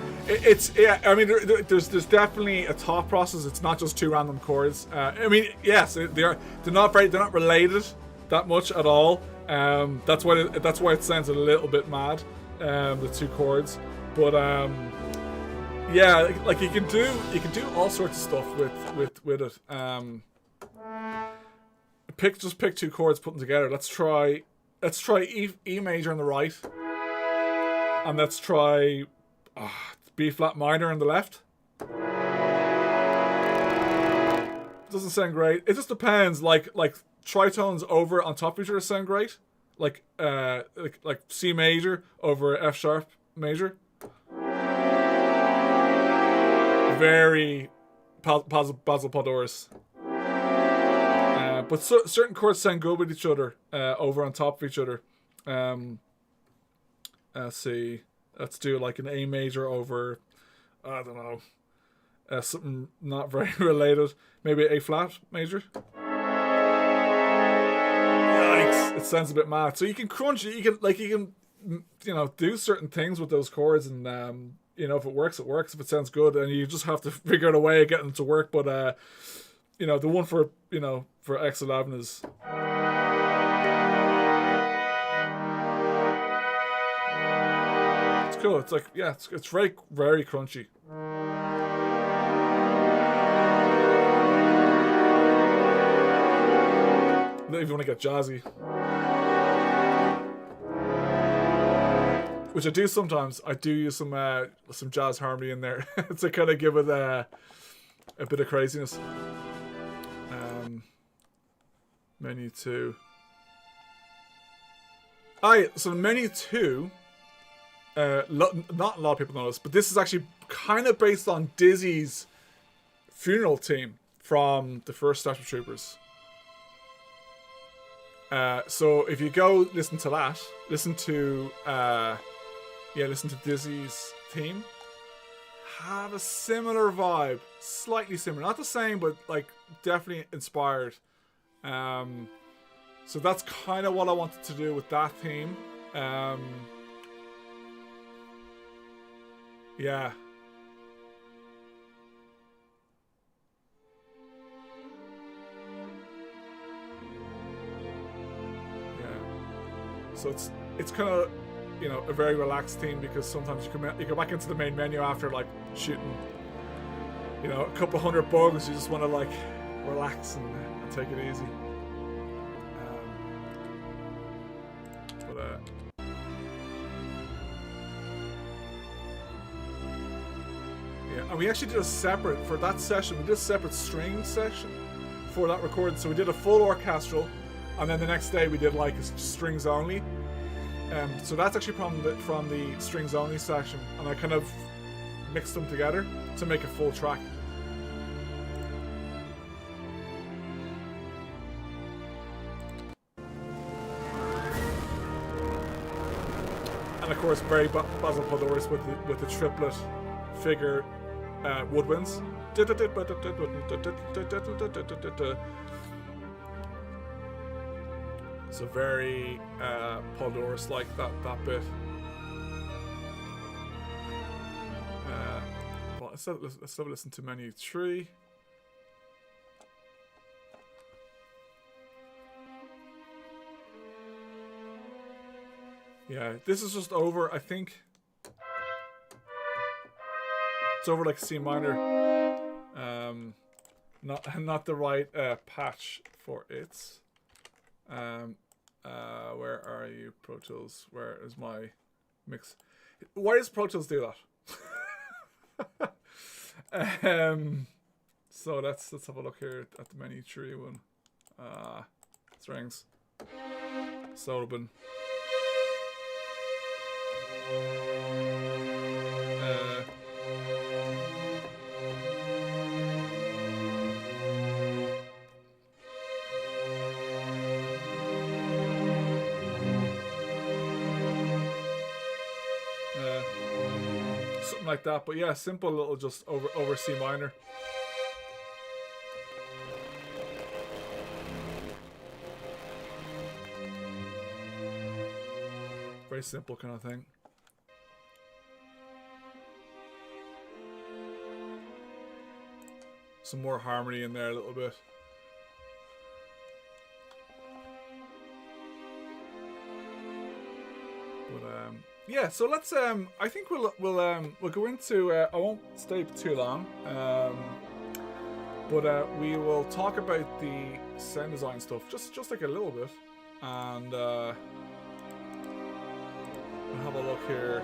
yeah. I mean, there's definitely a thought process. It's not just two random chords. I mean, yes, they're not related that much at all. That's why it sounds a little bit mad. The two chords, but yeah, like you can do all sorts of stuff with it. Pick two chords, put them together. Let's try E major on the right, and let's try B flat minor on the left. Doesn't sound great. It just depends. Like tritones over on top of each other sound great. Like C major over F sharp major. Very Basil Podoris. But certain chords sound good with each other over on top of each other. Let's see. Let's do like an A major over, I don't know, something not very related. Maybe A flat major. Yikes! It sounds a bit mad. So you can crunch it. You can do certain things with those chords, and if it works, it works. If it sounds good, and you just have to figure out a way of getting them to work. But the one for X11 is. Cool. It's like, yeah, it's very, very crunchy. If you want to get jazzy, which I do sometimes. I do use some jazz harmony in there to kind of give it a bit of craziness. Menu 2. So menu 2. Not a lot of people know this, but this is actually kind of based on Dizzy's funeral theme from the first Starship Troopers. So if you go listen to that, listen to Dizzy's theme, have a similar vibe, slightly similar, not the same, but like definitely inspired. So that's kind of what I wanted to do with that theme. Yeah. So it's kind of a very relaxed theme, because sometimes you go back into the main menu after like shooting a couple of hundred bugs. You just want to like relax and take it easy. And we actually did a separate, for that session, we did a separate string section for that recording. So we did a full orchestral, and then the next day we did like strings only. So that's actually from the strings only section, and I kind of mixed them together to make a full track. And of course, very Basil Podoris with the triplet figure woodwinds. So very Podoris like that bit. Well, let's have a listen to menu 3. Yeah, this is just over, I think. It's over like C minor. Not the right patch for it. Where are you, Pro Tools? Where is my mix? Why does Pro Tools do that? So let's have a look here at the menu tree one. Strings. Solobin. Something like that, but yeah, simple little just over C minor. Very simple kind of thing. Some more harmony in there a little bit. But yeah, so let's I think we'll go into I won't stay too long. But we will talk about the sound design stuff just like a little bit, and we'll have a look here.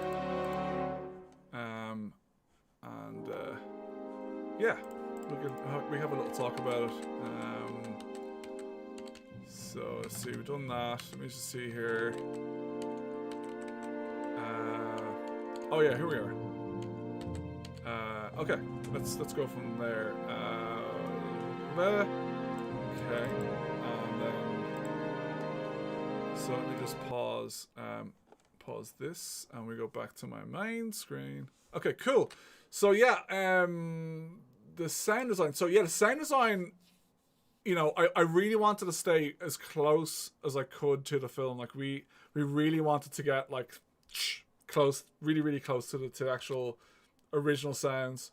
Yeah, we have a little talk about it. So let's see, we've done that. Let me just see here. Oh yeah, here we are. Okay, let's go from there. Okay, and so let me just pause this, and we go back to my main screen. Okay, cool. So yeah, the sound design. So yeah, the sound design. You know, I really wanted to stay as close as I could to the film. Like we really wanted to get like close, really close to the actual original sounds.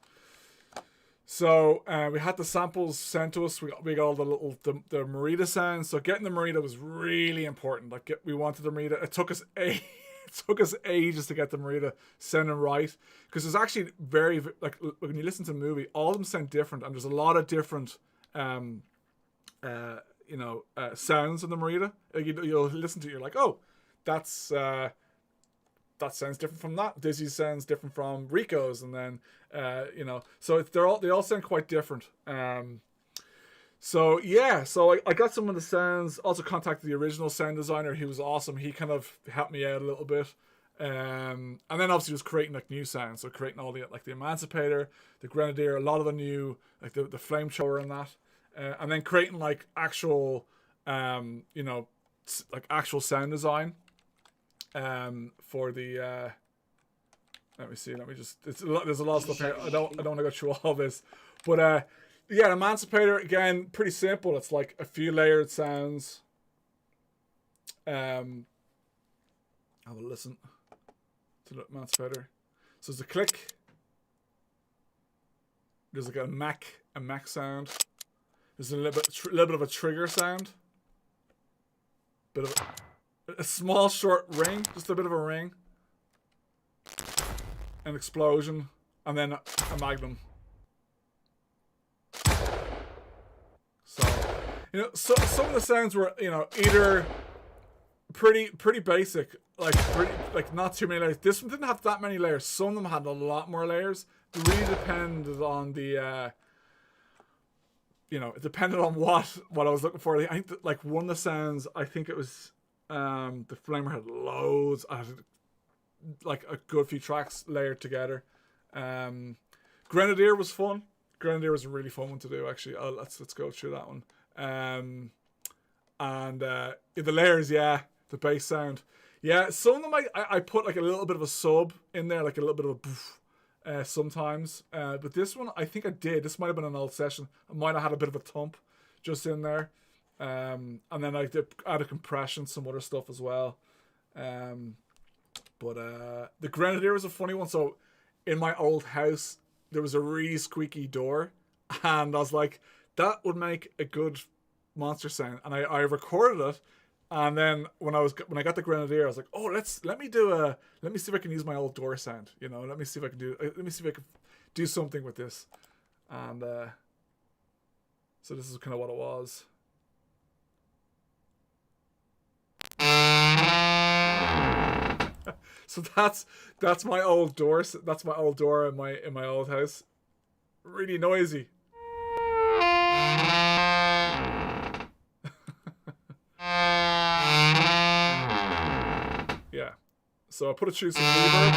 So we had the samples sent to us. We got all the little the Merida sounds. So getting the Merida was really important. Like we wanted the Merida. It took us ages to get the Merida sounding right, because it's actually very like when you listen to the movie, all of them sound different, and there's a lot of different sounds in the Merida. You'll listen to it, you're like, oh, that sounds different from that. Dizzy's sounds different from Rico's, and then so they all sound quite different. So yeah, so I got some of the sounds. Also contacted the original sound designer. He was awesome. He kind of helped me out a little bit. And then obviously just creating like new sounds. So creating all the like the Emancipator, the Grenadier, a lot of the new like the flamethrower and that. And then creating like actual like actual sound design for the let me just there's a lot of stuff here. I don't want to go through all this, but yeah, the Emancipator, again, pretty simple. It's like a few layered sounds. Have a listen to the Emancipator. So there's a click. There's like a Mac sound. There's a little bit of a trigger sound. Bit of a small short ring, just a bit of a ring. An explosion, and then a magnum. So, so some of the sounds were, either pretty basic, like not too many layers. This one didn't have that many layers. Some of them had a lot more layers. It really depended on the, it depended on what I was looking for. I think that, like one of the sounds, I think it was, the Flamer had loads. I had like a good few tracks layered together. Grenadier was fun. Grenadier was a really fun one to do, actually. Let's go through that one. And the layers, yeah, the bass sound, yeah. Some of them I put like a little bit of a sub in there, like a little bit of a poof, sometimes. But this one, I think I did. This might have been an old session. I might have had a bit of a thump just in there. And then I did add a compression, some other stuff as well. But the Grenadier was a funny one. So in my old house, there was a really squeaky door, and I was like, that would make a good monster sound. And I recorded it, And then when I got the Grenadier, I was like, oh, let me see if I can use my old door sound. You know, let me see if I can do something with this. And so this is kind of what it was. So that's my old door. That's my old door in my old house. Really noisy. Yeah. So I put it through some reverb.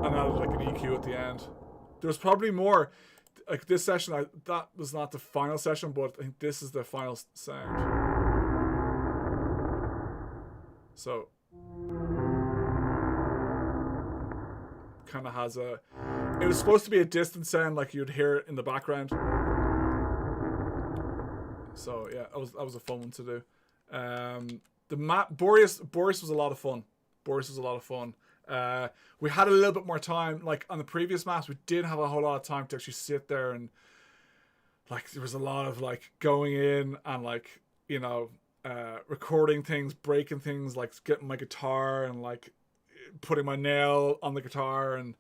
And added like an EQ at the end. There's probably more. Like this session, that was not the final session, but I think this is the final sound. So kind of has a. It was supposed to be a distant sound, like you'd hear it in the background. So yeah, that was a fun one to do. The map Boreas was a lot of fun. We had a little bit more time. Like on the previous maps, we did have a whole lot of time to actually sit there and like there was a lot of like going in and like, you know, recording things, breaking things, like getting my guitar and like putting my nail on the guitar and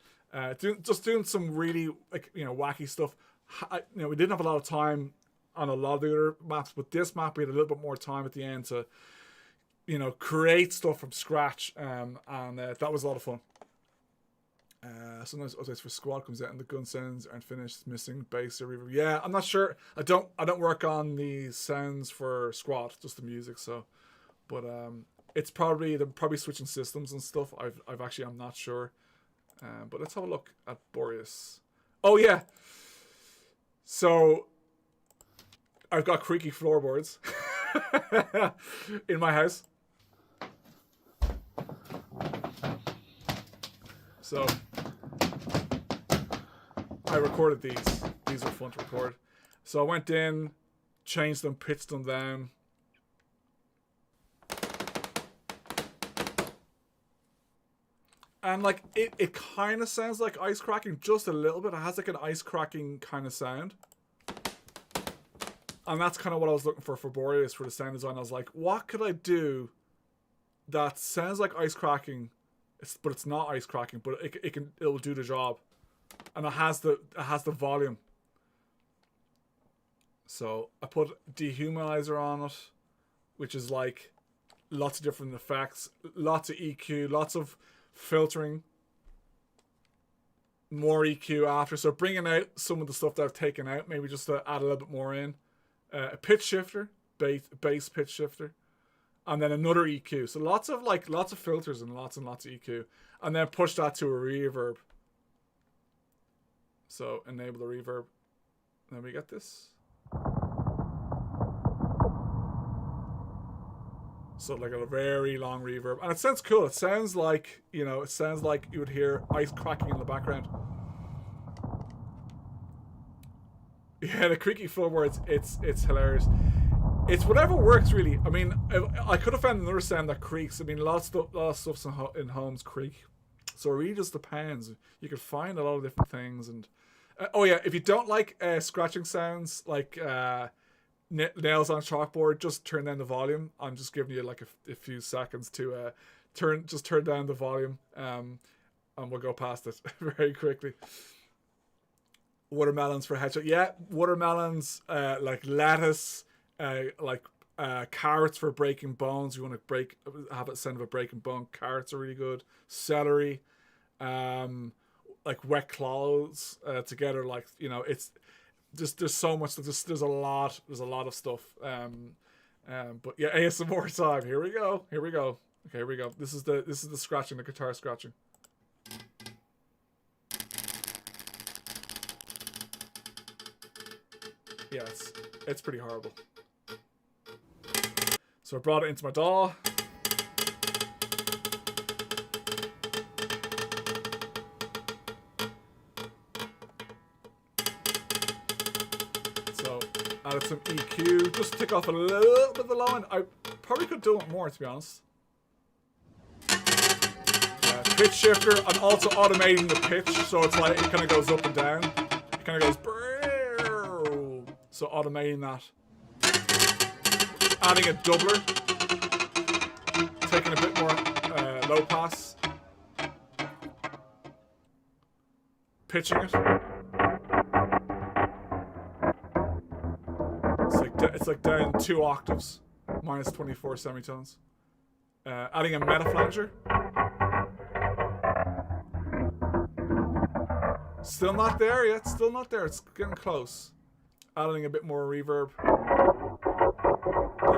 doing some really like, you know, wacky stuff. We didn't have a lot of time on a lot of the other maps, but this map we had a little bit more time at the end to, you know, create stuff from scratch, and that was a lot of fun. Sometimes updates for squad comes out and the gun sounds aren't finished, missing bass or reverb. Yeah, I'm not sure. I don't work on the sounds for squad, just the music. So, but it's they're probably switching systems and stuff. I'm not sure. But let's have a look at Boreas. Oh yeah. So I've got creaky floorboards in my house. So I recorded these. These are fun to record. So I went in, changed them, pitched them down. And like it kind of sounds like ice cracking, just a little bit. It has like an ice cracking kind of sound. And that's kind of what I was looking for Boreas for the sound design. I was like, what could I do that sounds like ice cracking, but it's not ice cracking, but it'll do the job, and it has the volume. So I put dehumanizer on it, which is like lots of different effects, lots of EQ, lots of filtering, more EQ after. So bringing out some of the stuff that I've taken out, maybe just to add a little bit more in. A pitch shifter, bass pitch shifter, and then another EQ. So lots of filters and lots of EQ, and then push that to a reverb. So enable the reverb. And then we get this. So like a very long reverb, and it sounds cool. It sounds like, you know, you would hear ice cracking in the background. Yeah, the creaky floorboards, it's hilarious. It's whatever works, really. I mean, I could have found another sound that creaks. I mean, a lot of stuff in homes creak. So it really just depends. You can find a lot of different things. And oh yeah, if you don't like scratching sounds, like nails on chalkboard, just turn down the volume. I'm just giving you like a few seconds to turn down the volume, and we'll go past it very quickly. Watermelons for headshot. Yeah, watermelons, like lettuce, like carrots for breaking bones. You want to have a sound of a breaking bone. Carrots are really good. Celery, like wet clothes together. Like, you know, it's just there's so much. There's a lot of stuff. But yeah, ASMR time. Here we go. Okay, here we go. This is the scratching, the guitar scratching. Yeah, it's pretty horrible. So I brought it into my DAW. So added some EQ, just to take off a little bit of the low end. I probably could do it more, to be honest. Pitch shifter, and also automating the pitch, so it's like it kind of goes up and down kind of goes brrrr. So automating that. Adding a doubler. Taking a bit more low pass. Pitching it. It's like down 2 octaves. Minus 24 semitones. Adding a meta flanger. Still not there yet. Still not there. It's getting close. Adding a bit more reverb.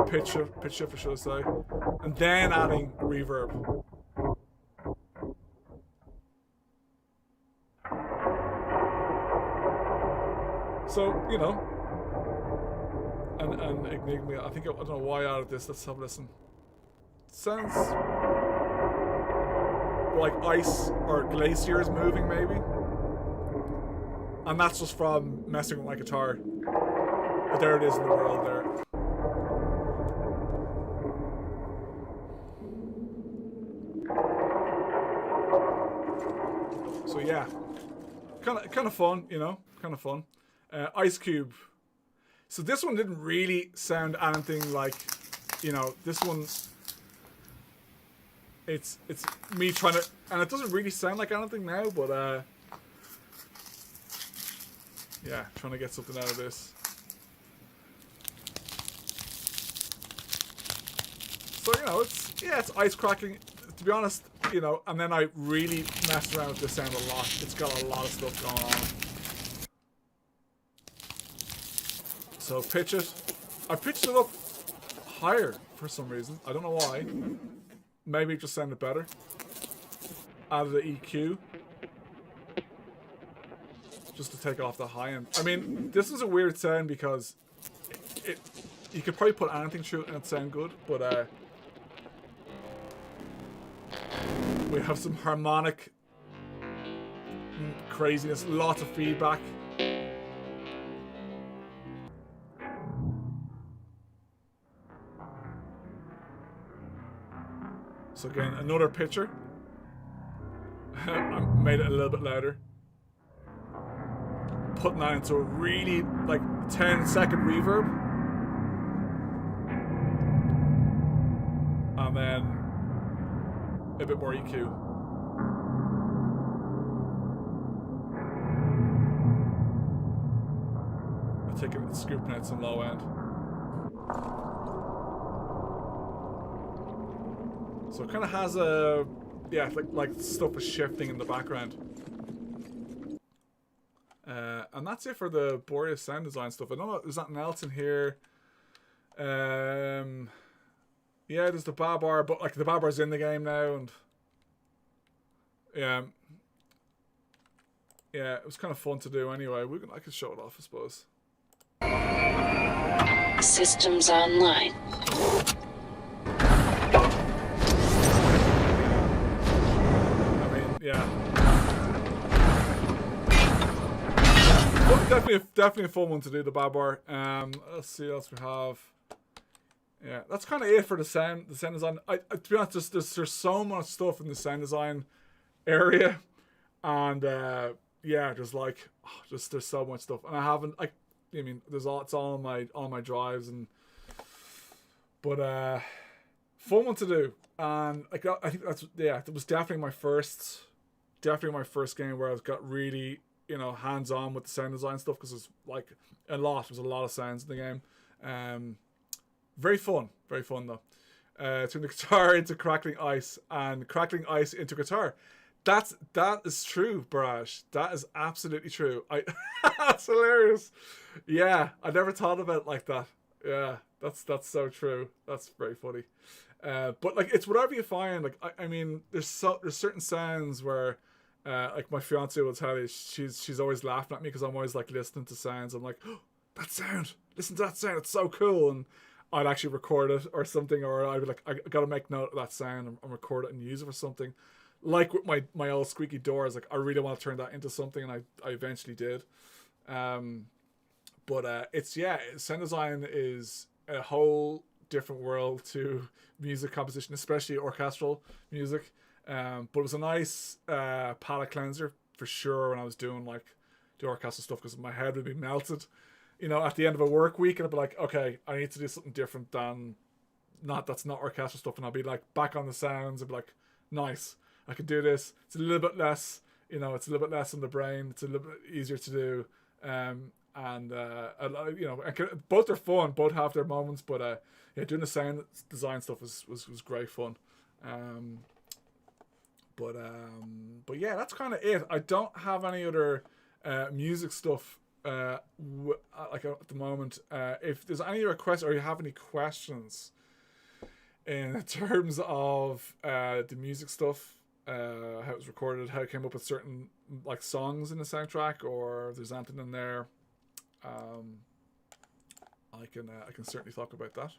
Pitch shifter, should I say. And then adding reverb. So, you know. And Enigma, I don't know why I added this. Let's have a listen. Sounds like ice or glaciers moving, maybe. And that's just from messing with my guitar. But there it is in the world there. So yeah, kind of fun, you know, kind of fun. Ice Cube. So this one didn't really sound anything like, you know, this one. It's me trying to, and it doesn't really sound like anything now, but yeah, trying to get something out of this. So you know, it's ice cracking. To be honest, you know, and then I really messed around with this sound a lot. It's got a lot of stuff going on. So pitch it. I pitched it up higher for some reason. I don't know why. Maybe it just sounded better. Added an EQ. Just to take off the high end. I mean, this is a weird sound because you could probably put anything through it and it'd sound good, but we have some harmonic craziness, lots of feedback. So again, another pitcher. I made it a little bit louder. Putting that into a really like 10-second reverb. And then a bit more EQ. I'm taking scooping out some low end. So it kind of has a, yeah, like stuff is shifting in the background. And that's it for the Boreas sound design stuff. I don't know, there's nothing else in here. Yeah, there's the Babar, but like the Babar's in the game now, and yeah, it was kind of fun to do anyway. I could show it off, I suppose. Systems online. I mean, yeah. Well, definitely a fun one to do, the Babar. Let's see what else we have. Yeah, that's kind of it for the sound design. To be honest, there's so much stuff in the sound design area, and yeah, there's like there's so much stuff, and I mean, it's all on my drives, but fun one to do, and like I think it was definitely my first game where I got really, you know, hands on with the sound design stuff, because it's like there's a lot of sounds in the game. Very fun though. Turn the guitar into crackling ice, and crackling ice into guitar. That is true, Barrage. That is absolutely true. That's hilarious. Yeah, I never thought of it like that. Yeah, that's so true. That's very funny. But like, it's whatever you find. Like, I mean, there's certain sounds where, like my fiance will tell you, she's always laughing at me because I'm always like listening to sounds. I'm like, oh, that sound. Listen to that sound. It's so cool. And I'd actually record it or something, or I'd be like, I gotta make note of that sound and record it and use it for something. Like with my old squeaky doors, like I really want to turn that into something, and I eventually did. But it's, yeah, sound design is a whole different world to music composition, especially orchestral music. But it was a nice palate cleanser for sure when I was doing the orchestral stuff because my head would be melted. You know, at the end of a work week, and I'd be like, okay, I need to do something different than that's not orchestral stuff, and I'll be like back on the sounds. I'd be like, nice, I can do this. It's a little bit less, you know, it's a little bit less on the brain. It's a little bit easier to do, and you know, both are fun. Both have their moments, but yeah, doing the sound design stuff was great fun. But yeah, that's kind of it. I don't have any other music stuff like at the moment. If there's any requests or you have any questions in terms of the music stuff, how it was recorded, how it came up with certain like songs in the soundtrack, or if there's anything in there, I can certainly talk about that.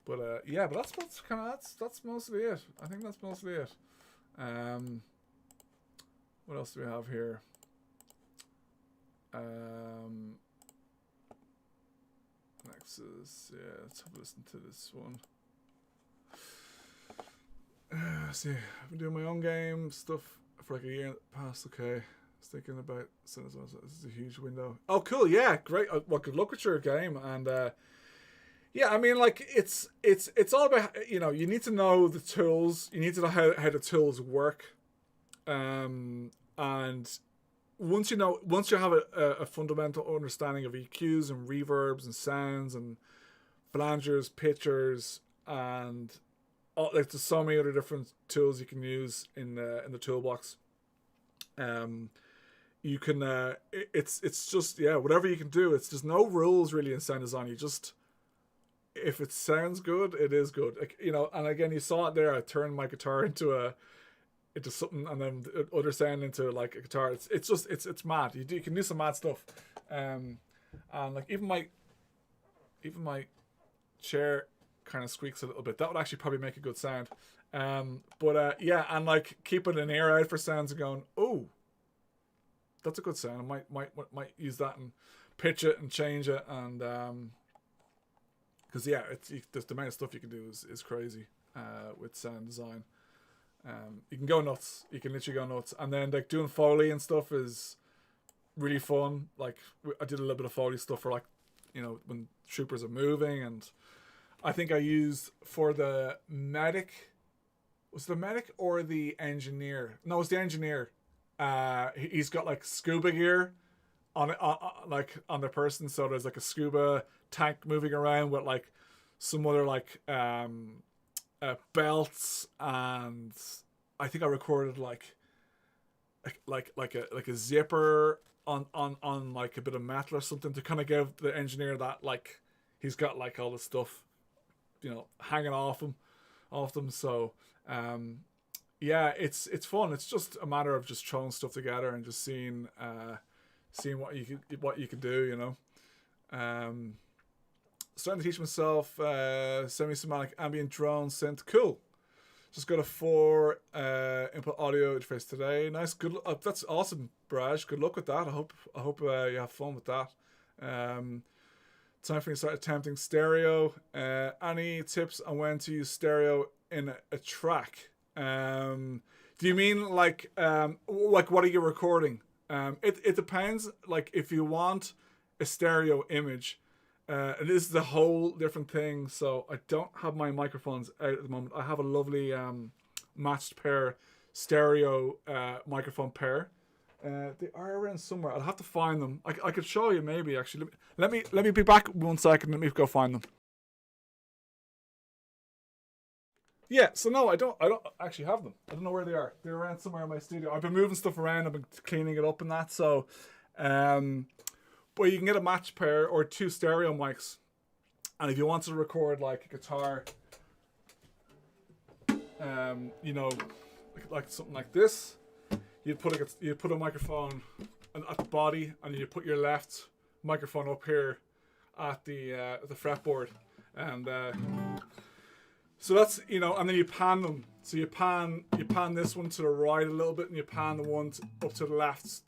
But that's mostly it. I think that's mostly it. What else do we have here? Next is, yeah, let's have a listen to this one. See, I've been doing my own game stuff for like a year in the past. Okay, I was thinking about, so this is a huge window. Oh, cool, yeah, great. Well, good luck with your game. And yeah, I mean, like, it's all about, you know, you need to know the tools. You need to know how the tools work. And once you have a fundamental understanding of EQs and reverbs and sounds and flangers, pitchers, and like there's so many other different tools you can use in the toolbox. You can it's just, yeah, whatever you can do. There's no rules really in sound design. You just, if it sounds good, it is good. Like, you know, and again, you saw it there. I turned my guitar into something, and then the other sound into like a guitar. It's mad. You can do some mad stuff, and like even my chair kind of squeaks a little bit. That would actually probably make a good sound. But yeah, and like keeping an ear out for sounds and going, oh, that's a good sound. I might use that and pitch it and change it, and because yeah, the amount of stuff you can do is crazy with sound design. You can go nuts. You can literally go nuts. And then like doing Foley and stuff is really fun. Like I did a little bit of Foley stuff for, like, you know, when troopers are moving, and I think I used for the medic. Was it the medic or the engineer? No, it was the engineer. He's got like scuba gear on the person, so there's like a scuba tank moving around with like some other like belts, and I think I recorded like a zipper on like a bit of metal or something to kind of give the engineer that, like, he's got like all this stuff, you know, hanging off them. So yeah, it's fun. It's just a matter of just throwing stuff together and just seeing what you can do, you know. Starting to teach myself semi-somatic ambient drone synth. Cool. Just got a 4 input audio interface today. Nice. Good. That's awesome, Braj. Good luck with that. I hope you have fun with that. Time for you to start attempting stereo. Any tips on when to use stereo in a track? Do you mean like what are you recording? It depends. Like if you want a stereo image, it is a whole different thing. So I don't have my microphones out at the moment. I have a lovely matched pair stereo microphone pair. They are around somewhere. I'll have to find them. I could show you maybe actually. Let me be back 1 second. Let me go find them. Yeah, so no, I don't actually have them. I don't know where they are. They're around somewhere in my studio. I've been moving stuff around. I've been cleaning it up and that. So, but you can get a match pair or 2 stereo mics, and if you want to record like a guitar, you know, like something like this, you'd put a microphone at the body, and you put your left microphone up here at the fretboard, and so that's, you know, and then you pan them. So you pan this one to the right a little bit, and you pan the one up to the left,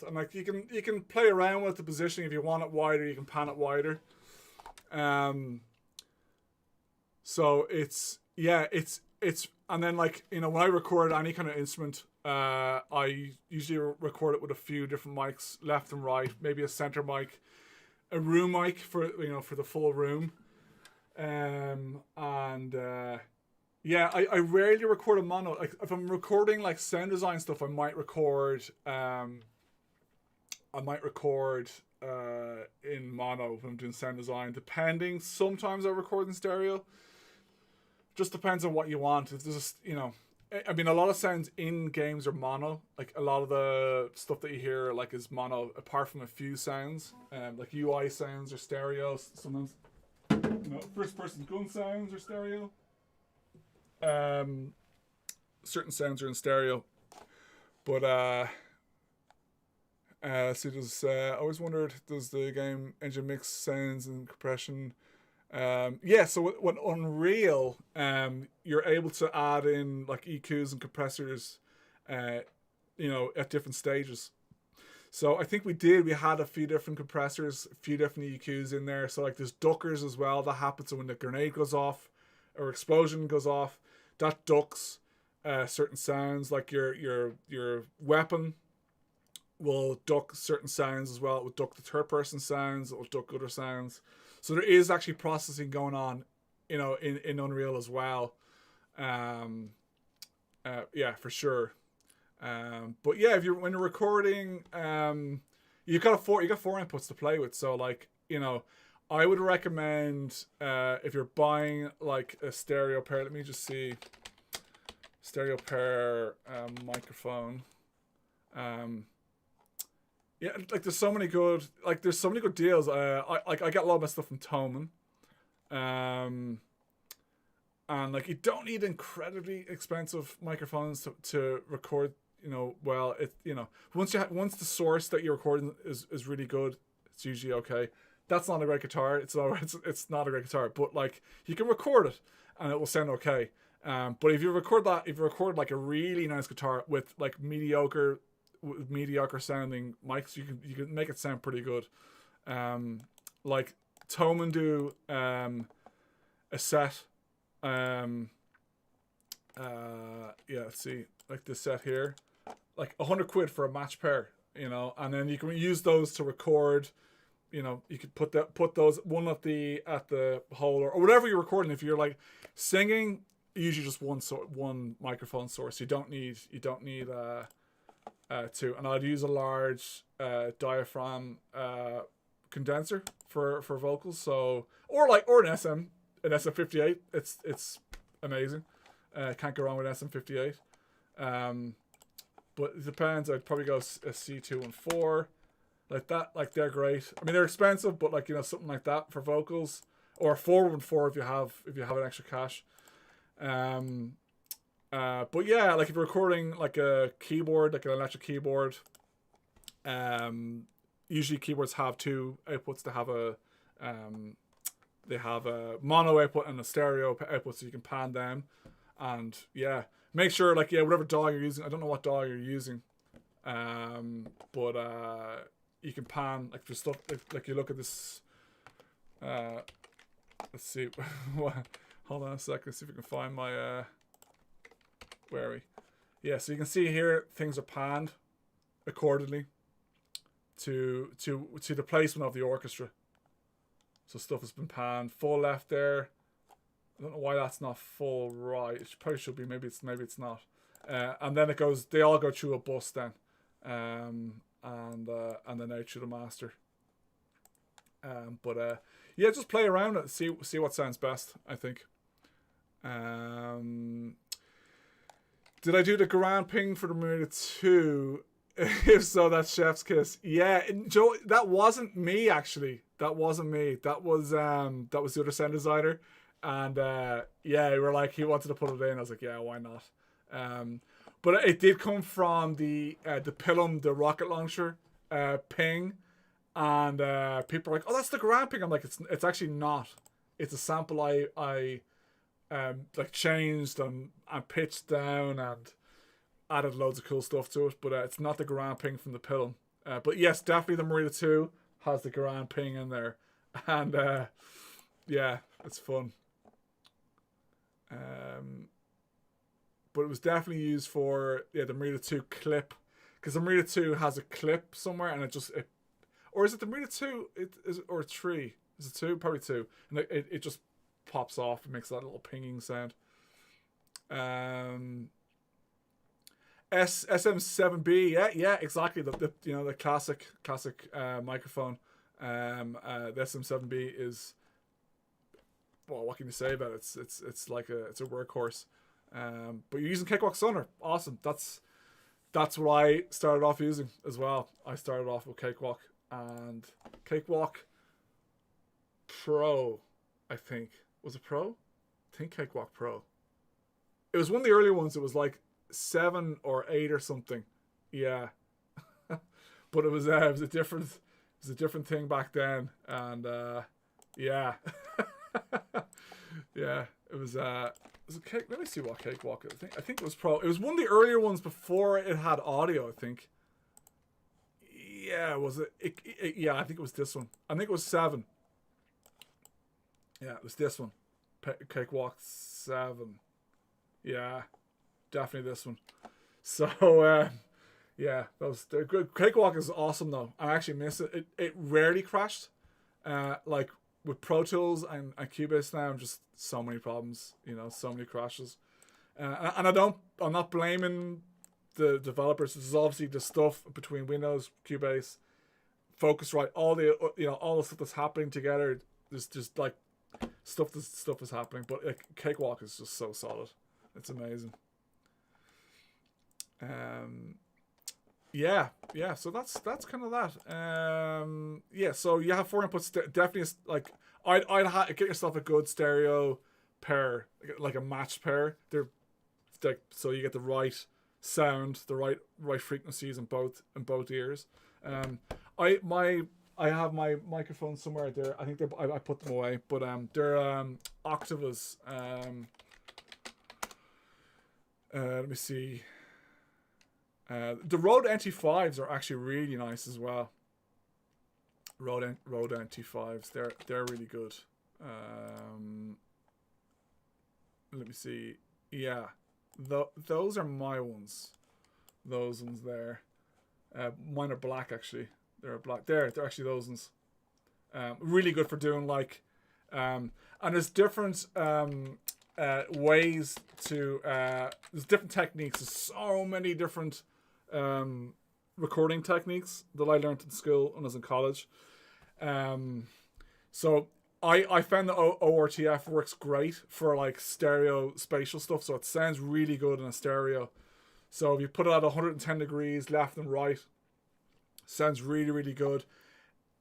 and like you can play around with the positioning. If you want it wider, you can pan it wider. So it's and then, like, you know, when I record any kind of instrument, I usually record it with a few different mics, left and right, maybe a center mic, a room mic for the full room, yeah, I rarely record a mono. Like if I'm recording like sound design stuff, I might record in mono if I'm doing sound design. Depending, sometimes I record in stereo. Just depends on what you want. If there's I mean, a lot of sounds in games are mono. Like a lot of the stuff that you hear like is mono, apart from a few sounds. Like UI sounds are stereo. Sometimes, first person gun sounds are stereo. Certain sounds are in stereo, but see, I always wondered, does the game engine mix sounds and compression? Yeah, so when Unreal, you're able to add in like EQs and compressors, at different stages. So I think we had a few different compressors, a few different EQs in there. So like there's duckers as well that happens when the grenade goes off or explosion goes off. That ducks certain sounds, like your weapon will duck certain sounds as well. It will duck the third person sounds, it will duck other sounds. So there is actually processing going on, in Unreal as well. Yeah, for sure. But yeah, when you're recording, you got four inputs to play with. So like, I would recommend if you're buying like a stereo pair. Let me just see, stereo pair microphone. Yeah, like there's so many good deals. I get a lot of my stuff from Thomann. And like you don't need incredibly expensive microphones to record. Well, once the source that you're recording is really good, it's usually okay. That's not a great guitar. It's not a great guitar, but like you can record it and it will sound okay. But if you record like a really nice guitar with like mediocre sounding mics, you can make it sound pretty good. Like Thomann do a set. Let's see, like this set here, like £100 for a match pair, and then you can use those to record. You could put those one at the hole or whatever you're recording. If you're like singing, usually just one microphone source. You don't need two. And I'd use a large diaphragm condenser for vocals. So or an SM58. It's amazing. Can't go wrong with SM58. But it depends. I'd probably go a C2 and 4. Like that, like they're great. I mean, they're expensive, but like something like that for vocals, or 414 if you have an extra cash. But yeah, like if you're recording like a keyboard, like an electric keyboard, usually keyboards have two outputs. They have a mono output and a stereo output, so you can pan them. And yeah, make sure like whatever DAW you're using. I don't know what DAW you're using, but you can pan like for stuff like you look at this. Let's see. Hold on a second. See if we can find my. Where are we? Yeah, so you can see here things are panned accordingly to the placement of the orchestra. So stuff has been panned full left there. I don't know why that's not full right. It probably should be. Maybe it's not. And then they all go through a bus then. And then out through the master. But yeah, just play around it, see what sounds best, I think. Did I do the Grand Ping for the Marina 2? If so, that's Chef's Kiss. Yeah, Joe, that wasn't me actually. That wasn't me. That was the other sound designer. And yeah, we were like, he wanted to put it in. I was like, yeah, why not? But it did come from the Pilum, the rocket launcher ping, and people are like, oh, that's the Grand Ping. I'm like, it's actually not. It's a sample I like changed and pitched down and added loads of cool stuff to it. But it's not the Grand Ping from the Pilum. But yes, definitely the Marina 2 has the Grand Ping in there, and yeah, it's fun. but it was definitely used for the Marita 2 clip, because the Marita 2 has a clip somewhere, and or is it the Marita 2? Or 3? Is it 2? Probably 2, and it just pops off and makes that little pinging sound. SM7B, yeah, exactly. The classic microphone. The SM7B is, well, what can you say about it? It's like it's a workhorse. But you're using Cakewalk Sonar, awesome. That's what I started off using as well. I started off with Cakewalk and Cakewalk Pro, I think. Was it Pro? I think Cakewalk Pro. It was one of the earlier ones. It was like 7 or 8 or something. Yeah. But it was a different thing back then, and yeah. Yeah, it was a cake. Let me see what Cakewalk is. I think it was Pro. It was one of the earlier ones before it had audio, I think. Yeah, was it? Yeah, I think it was this one. I think it was 7. Yeah, it was this one. Cakewalk 7. Yeah, definitely this one. So, yeah, they're good. Cakewalk is awesome though. I actually miss it. It rarely crashed. Like with Pro Tools and Cubase now, just so many problems. So many crashes. And I'm not blaming the developers. This is obviously the stuff between Windows, Cubase, Focusrite, all the stuff that's happening together. There's just like stuff is happening, but Cakewalk is just so solid. It's amazing. Yeah. So that's kind of that. Yeah. So you have 4 inputs. Definitely, like I'd get yourself a good stereo pair, like a matched pair. They're like, so you get the right sound, the right frequencies in both ears. I have my microphone somewhere there. I think I put them away, but they're Octavas. Let me see. The Rode NT5s are actually really nice as well. Rode NT5s, they're really good. Let me see. Yeah, those are my ones. Those ones there. Mine are black actually. They're black. They're actually those ones. Really good for doing like, and there's different ways to. There's different techniques. There's so many different recording techniques that I learned in school when I was in college. So I found that ORTF works great for like stereo spatial stuff. So it sounds really good in a stereo. So if you put it at 110 degrees left and right, sounds really, really good.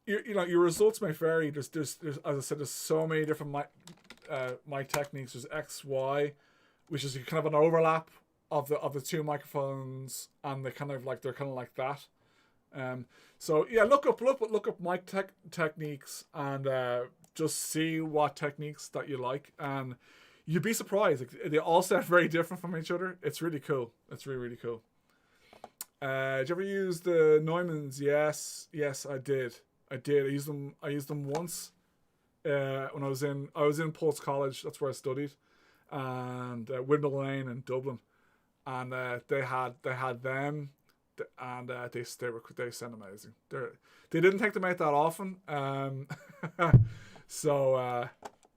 Your results may vary. There's as I said, there's so many different mic techniques. There's X, Y, which is kind of an overlap of the two microphones, and they're kind of like that. So yeah, look up mic techniques and just see what techniques that you like, and you'd be surprised. Like, they all sound very different from each other. It's really cool. It's really, really cool. Did you ever use the Neumanns? Yes, I did. I used them once when I was in Pulse College. That's where I studied, and Windmill Lane in Dublin, and they had them, and they sound amazing. They didn't take them out that often, so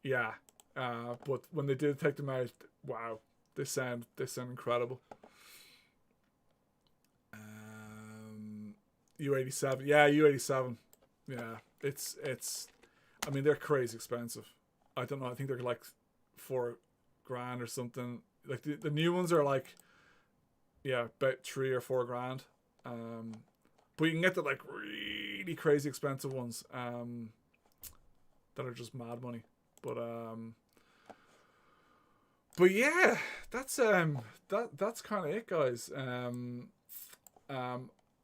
yeah. But when they did take them out, wow, they sound incredible. U87, yeah, U87, yeah. It's. I mean, they're crazy expensive. I don't know. I think they're like $4,000 or something. Like the new ones are like, yeah, about $3,000 or $4,000. But you can get the like really crazy expensive ones that are just mad money. But yeah, that's kind of it, guys.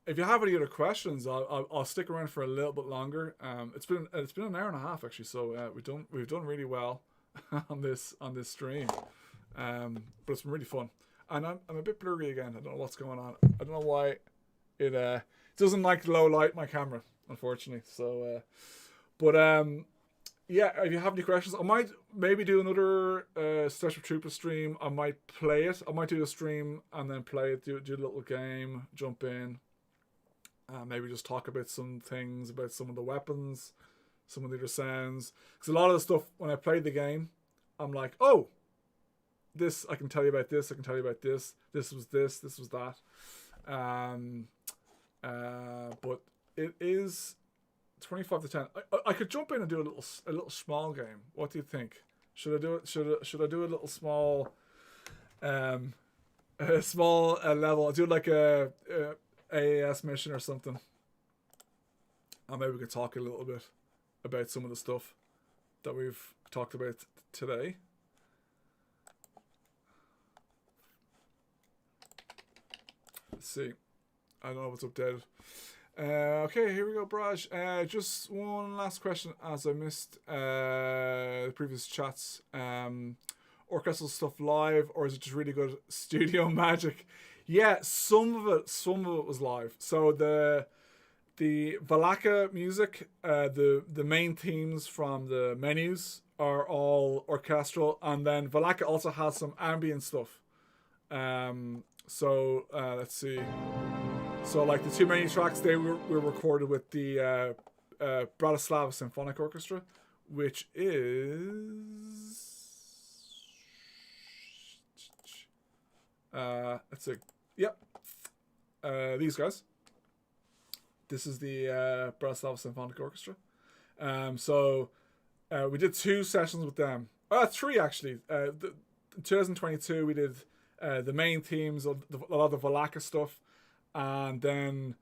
If you have any other questions, I'll stick around for a little bit longer. It's been an hour and a half actually, so we've done really well on this stream. But it's been really fun, and I'm a bit blurry again. I don't know what's going on. I don't know why it doesn't like low light my camera, unfortunately. So, but yeah, if you have any questions, I might maybe do another Starship Trooper stream. I might play it. I might do a stream and then play it, do a little game, jump in, and maybe just talk about some things, about some of the weapons, some of the other sounds. Because a lot of the stuff, when I played the game, I'm like, oh, this, I can tell you about this, I can tell you about this, this was that. But it is 25 to 10. I could jump in and do a little small game. What do you think? Should I do it? Should I do a little small a small level? I'll do like a AAS mission or something. And maybe we could talk a little bit about some of the stuff that we've talked about today. Let's see. I don't know if it's updated. Okay, here we go, Braj. Just one last question, as I missed the previous chats. Orchestral stuff live, or is it just really good studio magic? Yeah, some of it was live. So the Valaka music, the main themes from the menus are all orchestral, and then Valaka also has some ambient stuff. So let's see. So like the two menu tracks, they were recorded with the Bratislava Symphonic Orchestra, which is let's see. Yep. These guys. This is the Bratislava Symphonic Orchestra. So we did 2 sessions with them. 3 actually. In 2022 we did the main themes of a lot of the Valaka stuff. And then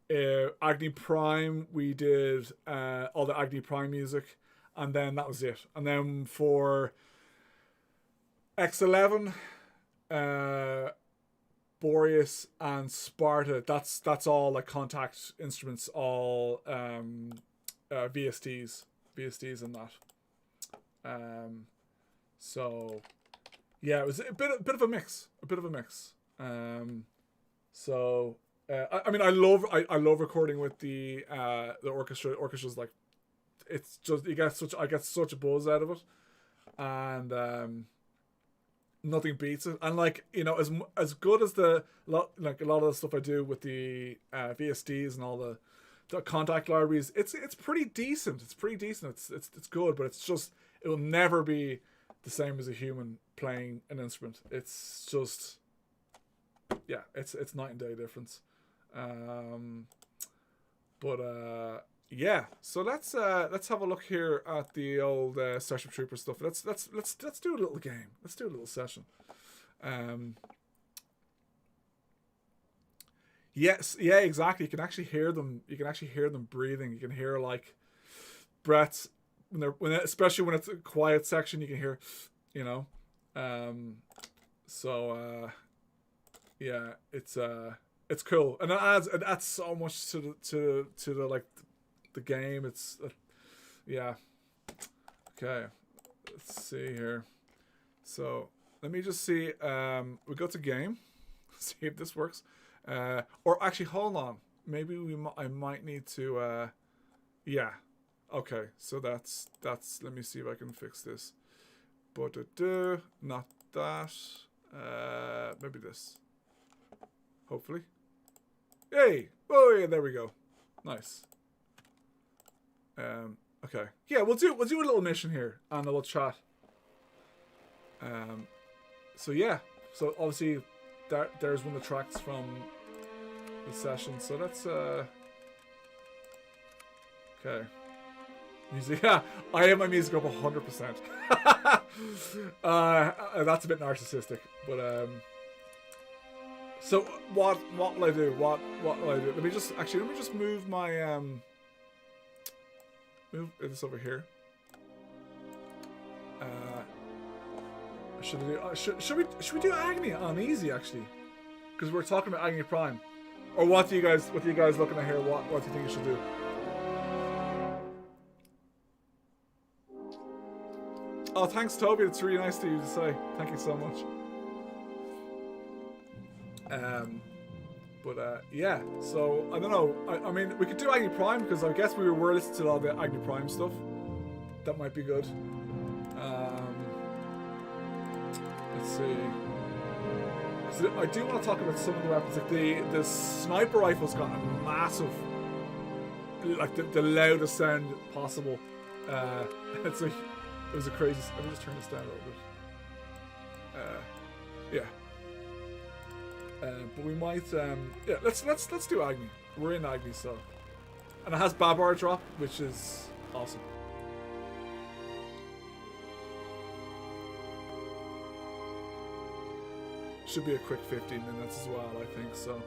Agni Prime, we did all the Agni Prime music. And then that was it. And then for X11, Boreas and Sparta, that's all like contact instruments, all VSTs and that. So yeah, it was a bit of a mix. So I mean, I love recording with the orchestra. The orchestra's like, it's just I get such a buzz out of it, and nothing beats it. And like, you know, as good as a lot of the stuff I do with the VSTs and all the contact libraries, it's pretty decent. It's good, but it's just, it will never be the same as a human playing an instrument. It's just, yeah, it's night and day difference. Yeah, so let's have a look here at the old Starship Trooper stuff. Let's do a little game. Let's do a little session. Yes, yeah, exactly. You can actually hear them. You can actually hear them breathing. You can hear like breaths especially when it's a quiet section. You can hear, you know. Yeah, it's cool, and it adds so much to the like the game. It's yeah. Okay, let's see here. So let me just see. We go to game. See if this works. Or actually, hold on. Maybe I might need to. Yeah. Okay. So that's. Let me see if I can fix this. But not that. Maybe this. Hopefully. Yay! Oh yeah, there we go. Nice. Okay. Yeah, we'll do a little mission here and a little chat. So yeah. So obviously there's one of the tracks from the session. So that's okay. Music. Yeah, I have my music up 100%. That's a bit narcissistic, but so what will I do? What will I do? Let me just move my move this over here. Should we do Agni on easy actually? Because we're talking about Agni Prime. Or what are you guys looking at here? What do you think you should do? Oh, thanks, Toby. It's really nice of you to say. Thank you so much. Yeah. So I don't know. I mean, we could do Agni Prime because I guess we were listening to all the Agni Prime stuff. that might be good. Let's see. So I do want to talk about some of the weapons. Like the sniper rifle's got a massive, like the loudest sound possible. It's like it was a crazy. Let me just turn this down a little bit. Yeah. But we might. Yeah. Let's do Agni. We're in Agni, so, and it has Babar drop, which is awesome. Should be a quick 15 minutes as well, I think, so.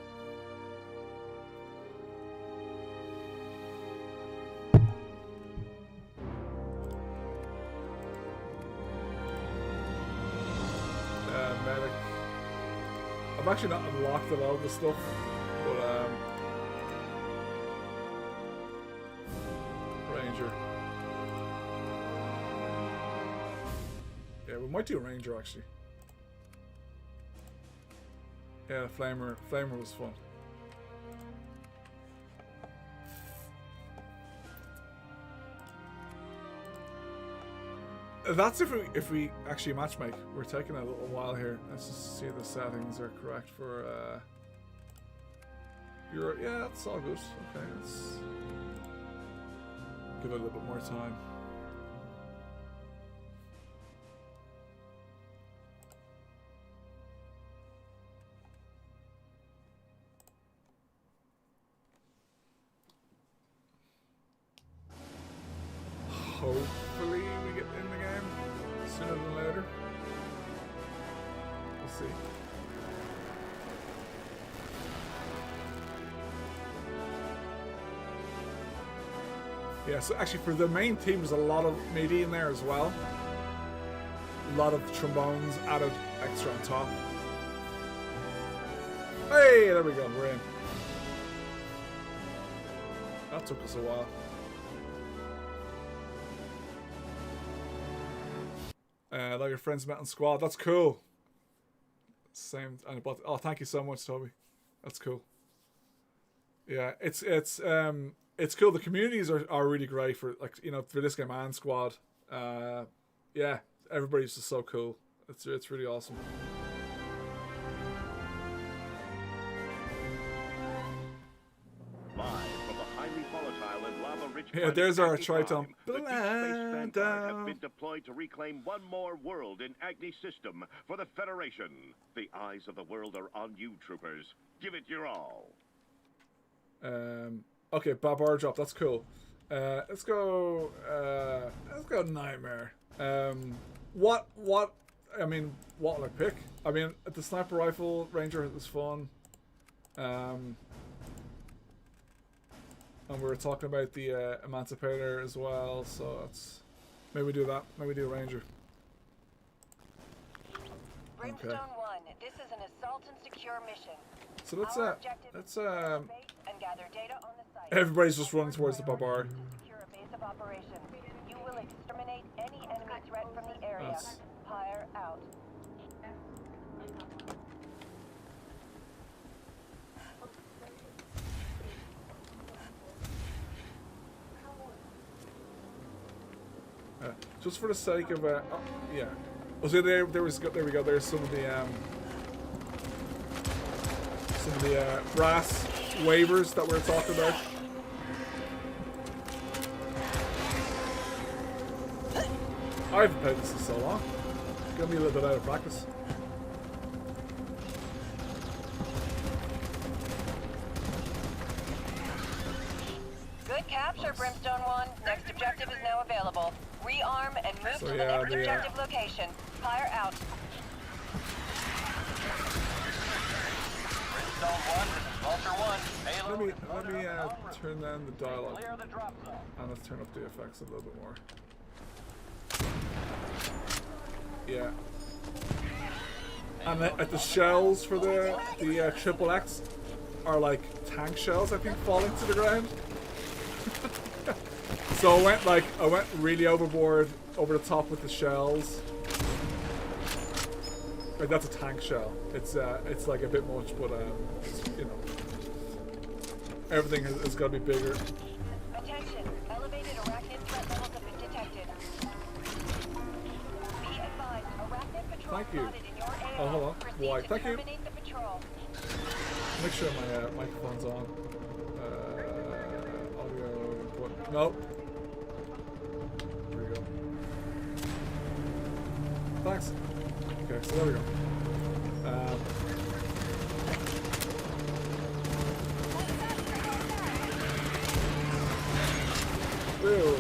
Medic. I've actually not unlocked a lot of the stuff, but Ranger. Yeah, we might do a Ranger actually. Yeah, Flamer was fun. That's if we actually matchmake. We're taking a little while here. Let's just see if the settings are correct for Europe. Yeah, that's all good. Okay, let's give it a little bit more time. Hopefully we get in the game sooner than later. We'll see. Yeah, so actually for the main team there's a lot of MIDI in there as well. A lot of trombones added extra on top. Hey, there we go, we're in. That took us a while. Like your friends met on squad. That's cool. Same. Oh, thank you so much, Toby. That's cool. Yeah, it's cool. The communities are really great for, like, you know, for this game and squad. Yeah, everybody's just so cool. It's really awesome. Yeah, there's our Triton. Have been deployed to reclaim one more world in Agni system for the Federation. The eyes of the world are on you, troopers. Give it your all. Okay, Babar drop. That's cool. Let's go Nightmare. What? I mean, what will I pick? I mean, the sniper rifle Ranger is fun. And we were talking about the Emancipator as well, so that's maybe do that. Maybe do a Ranger. Brimstone 1, this is an assault and secure mission. So let's and gather data on the site. everybody's just running towards the Babar. Secure a base of operation. You will exterminate any enemy threat from the area. Fire out. Just for the sake of yeah. Oh, so there we go. There's some of the brass waivers that we were talking about. I haven't played this in so long. It's gonna be a little bit out of practice. Good capture, Brimstone 1. Next objective is now available. Rearm and move to the next objective location. Fire out. Brimstone 1, this is Vulture 1. Let me turn down the dialogue. Clear the drop zone. And let's turn up the effects a little bit more. Yeah. And the shells for the triple X are like tank shells, I think, falling to the ground. So I went really overboard, over the top with the shells. Like, that's a tank shell. It's like a bit much, but it's, you know, everything has got to be bigger. Attention, elevated arachnid threat levels have been detected. thank you. Spotted in your AO. Oh, hold on. Proceed Why? to Thank you. terminate the patrol. Make sure my microphone's on. Audio input. Nope. There we go. Thanks. Okay, so there we go. Whoa.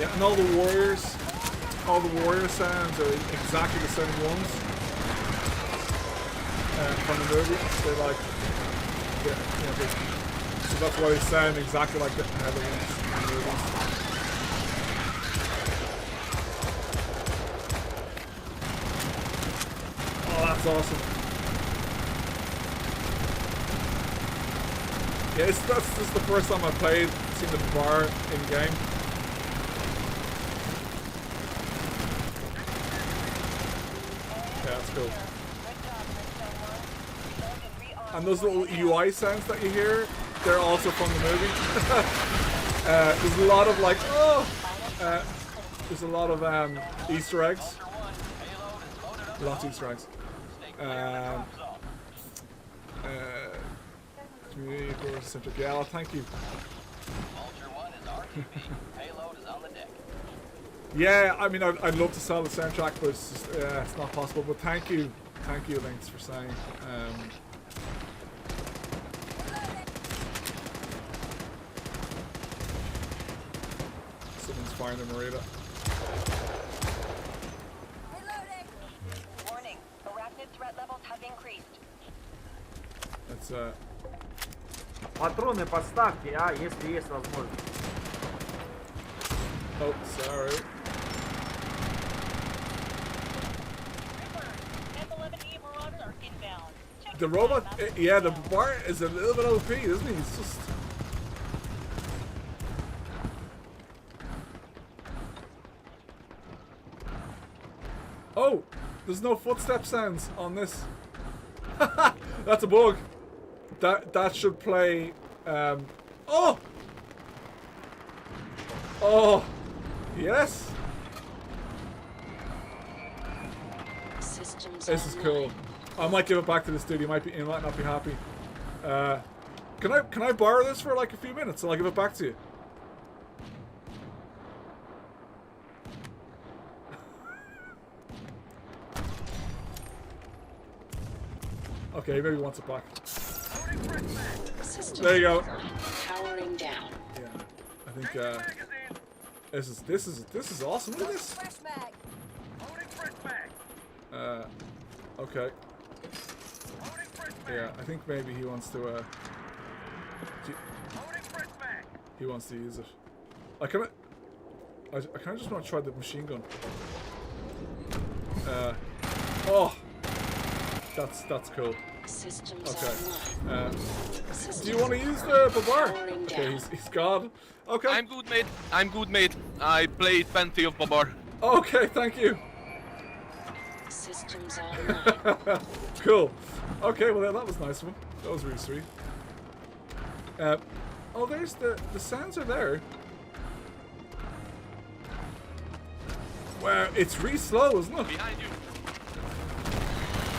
Yeah, and all the warrior sounds are exactly the same ones from the movie. They're like, so that's why they sound exactly like the ones in the movies. Oh, that's awesome. Yeah, this is the first time I've seen the bar in game. Yeah, that's cool. And those little UI sounds that you hear, they're also from the movie. There's a lot of like, there's a lot of Easter eggs. Lots of Easter eggs. Community course centric. Yeah, well, thank you. Vulture 1 is RTB. Payload is on the deck. Yeah, I mean, I'd love to sell the soundtrack, but it's just, it's not possible. But thank you, Lynx, for saying. Someone's firing a Marita. Warning, arachnid threat levels have increased. That's Патроны подставьте, если есть возможность. oh, sorry. The robot, yeah, the bar is a little bit OP, isn't he? It's just. Oh, there's no footstep sounds on this. That's a bug. That should play. Oh. Oh. Yes. Systems This is online. cool. I might give it back to this dude. He might not be happy. Can I borrow this for like a few minutes? I'll give it back to you. Okay, maybe he wants it back. Systems There you go. online. Powering down. Yeah, I think this is awesome. Look at this. Okay. Yeah, I think maybe he wants to. He wants to use it. I kind of just want to try the machine gun. Oh, that's cool. Systems Okay. online. Do you want to use the bar? Powering Okay, down. he's gone. Okay. I'm good, mate. I played plenty of Babar. Okay, thank you. Systems online. Cool. Okay, well that was nice of him. That was really sweet. Oh, there's the sounds are there. Wow, it's really slow, isn't it? Behind you.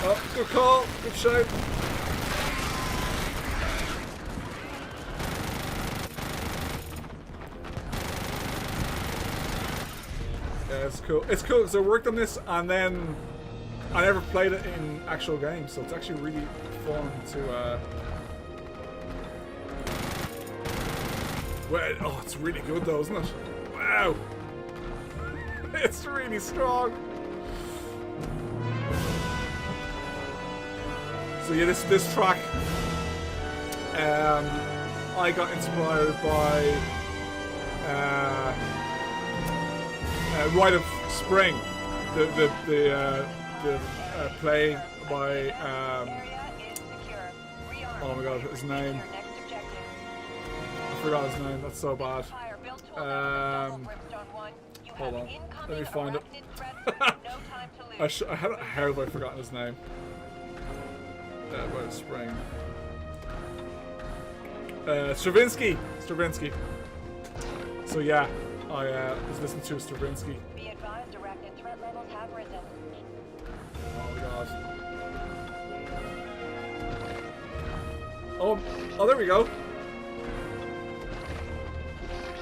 Oh, good call, good shout. Yeah, it's cool. It's cool. So I worked on this, and then I never played it in actual games, so it's actually really fun to. Well, oh, it's really good though, isn't it? Wow, it's really strong. So yeah, this track, I got inspired by Rite of Spring, the play by Area is secure. Rearm. oh my god, his name. Your next objective. I forgot his name. That's so bad. Fire built to a level double Brimstone 1. You Hold have on. incoming Let me find it. arachnid threat. No time to lose. How have I forgotten his name? Rite of Spring. Stravinsky. So yeah, I was listening to Stravinsky. Be advised, arachnid threat levels have risen. Oh my god. Oh, there we go.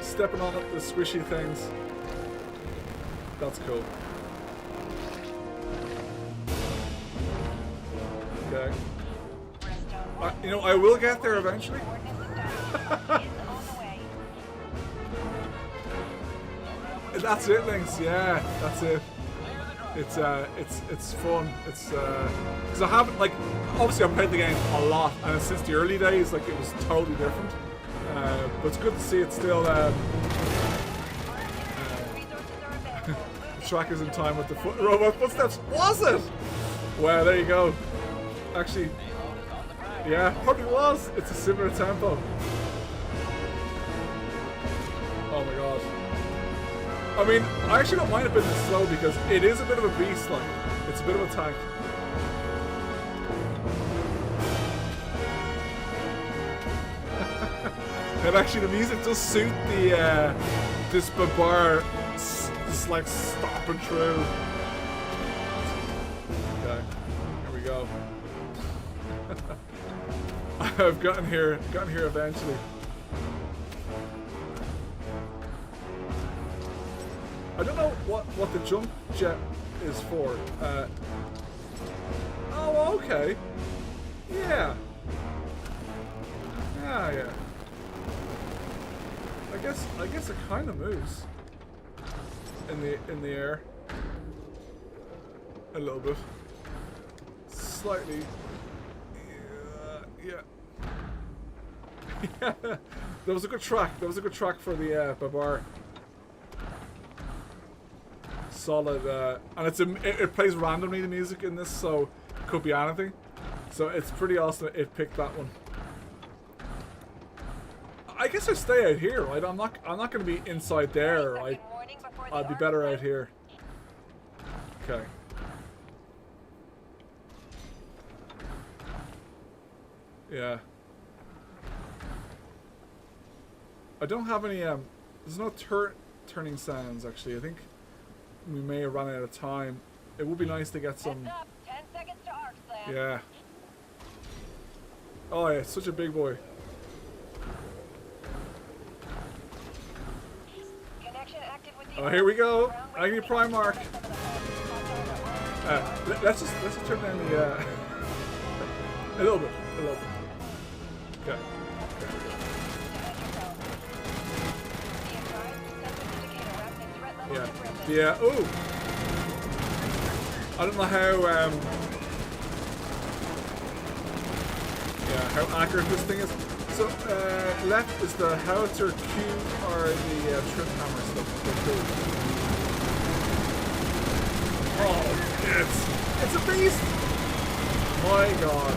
Stepping on the squishy things. That's cool. Okay. You know, I will get there eventually. That's it, Lynx. Yeah, that's it. It's fun. It's because I haven't, like, obviously I've played the game a lot, and since the early days, like, it was totally different. But it's good to see it still. The track is in time with the robot footsteps. Was it? Wow, there you go. Actually, yeah, probably was. It's a similar tempo. Oh my god. I mean, I actually don't mind it being this slow because it is a bit of a beast, like. It's a bit of a tank. And actually the music does suit the, this Babar just like stomping through. Okay, here we go. I've gotten here eventually. I don't know what the jump jet is for. Oh, okay. Yeah. Yeah. I guess it kind of moves in the air a little bit, slightly. Yeah. Yeah. That was a good track. That was a good track for the Babar. Solid, and it plays randomly, the music in this, so it could be anything. So it's pretty awesome that it picked that one. I guess I stay out here, right? I'm not going to be inside there, right? I'd be better out here. Okay. Yeah. I don't have any there's no turning sounds actually. I think we may have run out of time. It would be nice to get some. 10 seconds to arc slam. Yeah. Oh yeah, such a big boy. Connection active with the Oh, here we go. Agni Primarch. Let's just turn down the a little bit. Okay. Yeah. Ooh. I don't know how how accurate this thing is. So left is the howitzer, Q or the trip hammer stuff. Oh, it's a beast! My god,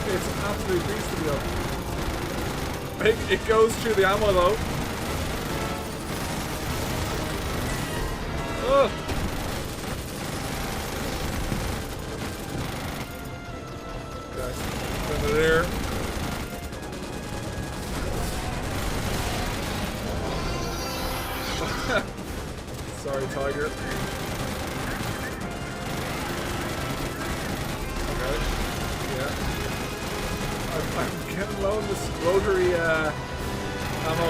it's an absolute beast to be up. It goes through the ammo though. Oh. Okay, under there. Sorry, Tiger. Okay. Yeah. I'm getting low on this rotary ammo.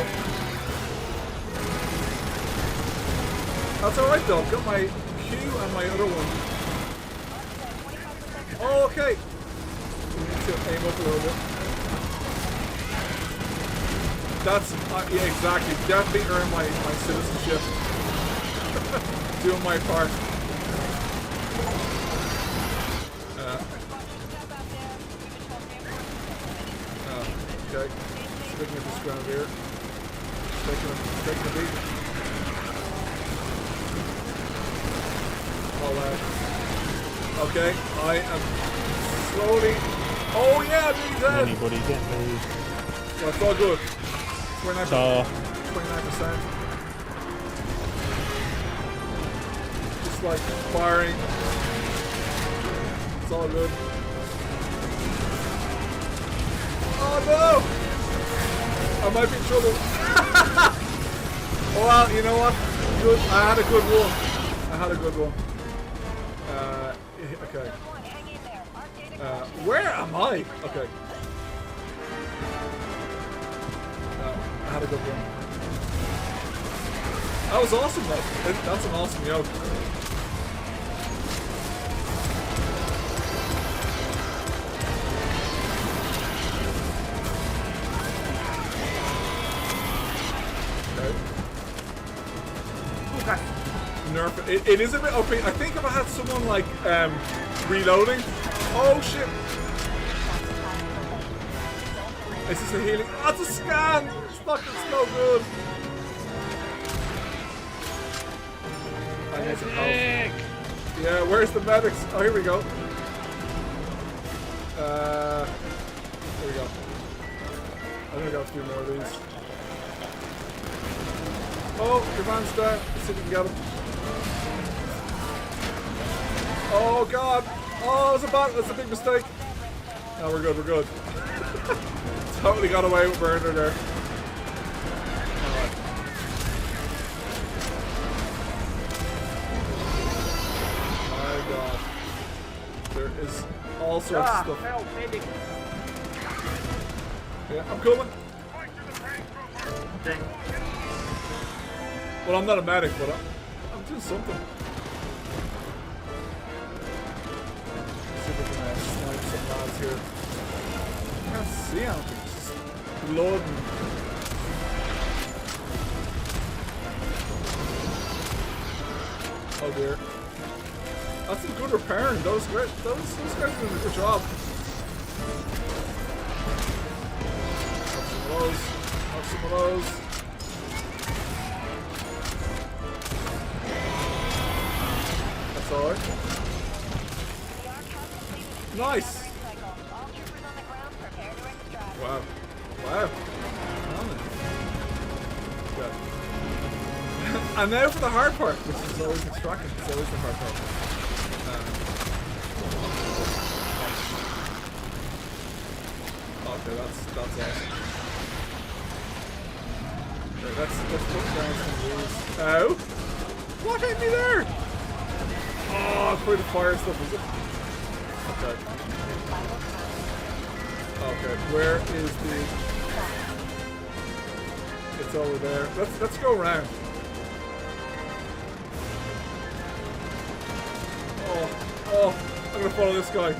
That's alright though, I've got my Q and my other one. Oh, okay. We need to aim up a little bit. That's, yeah, exactly. Definitely earn my citizenship. Doing my part. Okay. Sticking at this ground here. Taking a beat. Okay, I am slowly. Oh yeah, being dead. Anybody get me? So it's all good. 29%. Just like firing. It's all good. Oh no! I might be in trouble. Oh well, you know what? Good. I had a good one. Okay. Where am I? Okay. I had a good one. That was awesome though. That's an awesome yoke. Okay. Nerf it is a bit OP. I think if I had someone like reloading. Oh shit! Is this a healing? Oh, it's a scan! It's fucking so good! I need some help. Yeah, where's the medics? Oh, here we go. Here we go. I think I got a few more of these. Oh, your man's down. Let's see if we can get him. Oh god! Oh, that's a big mistake. No, we're good, we're good. Totally got away with Burner there. Alright. My god. There is all sorts of stuff. Help, medic. Yeah, I'm coming. Dang. Well, I'm not a medic, but I'm doing something. Let's see if we can snipe some lads here. I can't see anything. It's just blood and... Oh dear. That's some good repairing. Those guys are doing a good job. Have some of those. Have some of those. That's alright. Nice! Wow. Wow. Good. And now for the hard part, which is always extracting. It's always the hard part. Okay, that's awesome. Okay, let's put down some of these. Ow! What hit me there? Oh, probably the fire stuff, is it? Okay. Okay, where is the... It's over there. Let's go around. Oh, I'm gonna follow this guy.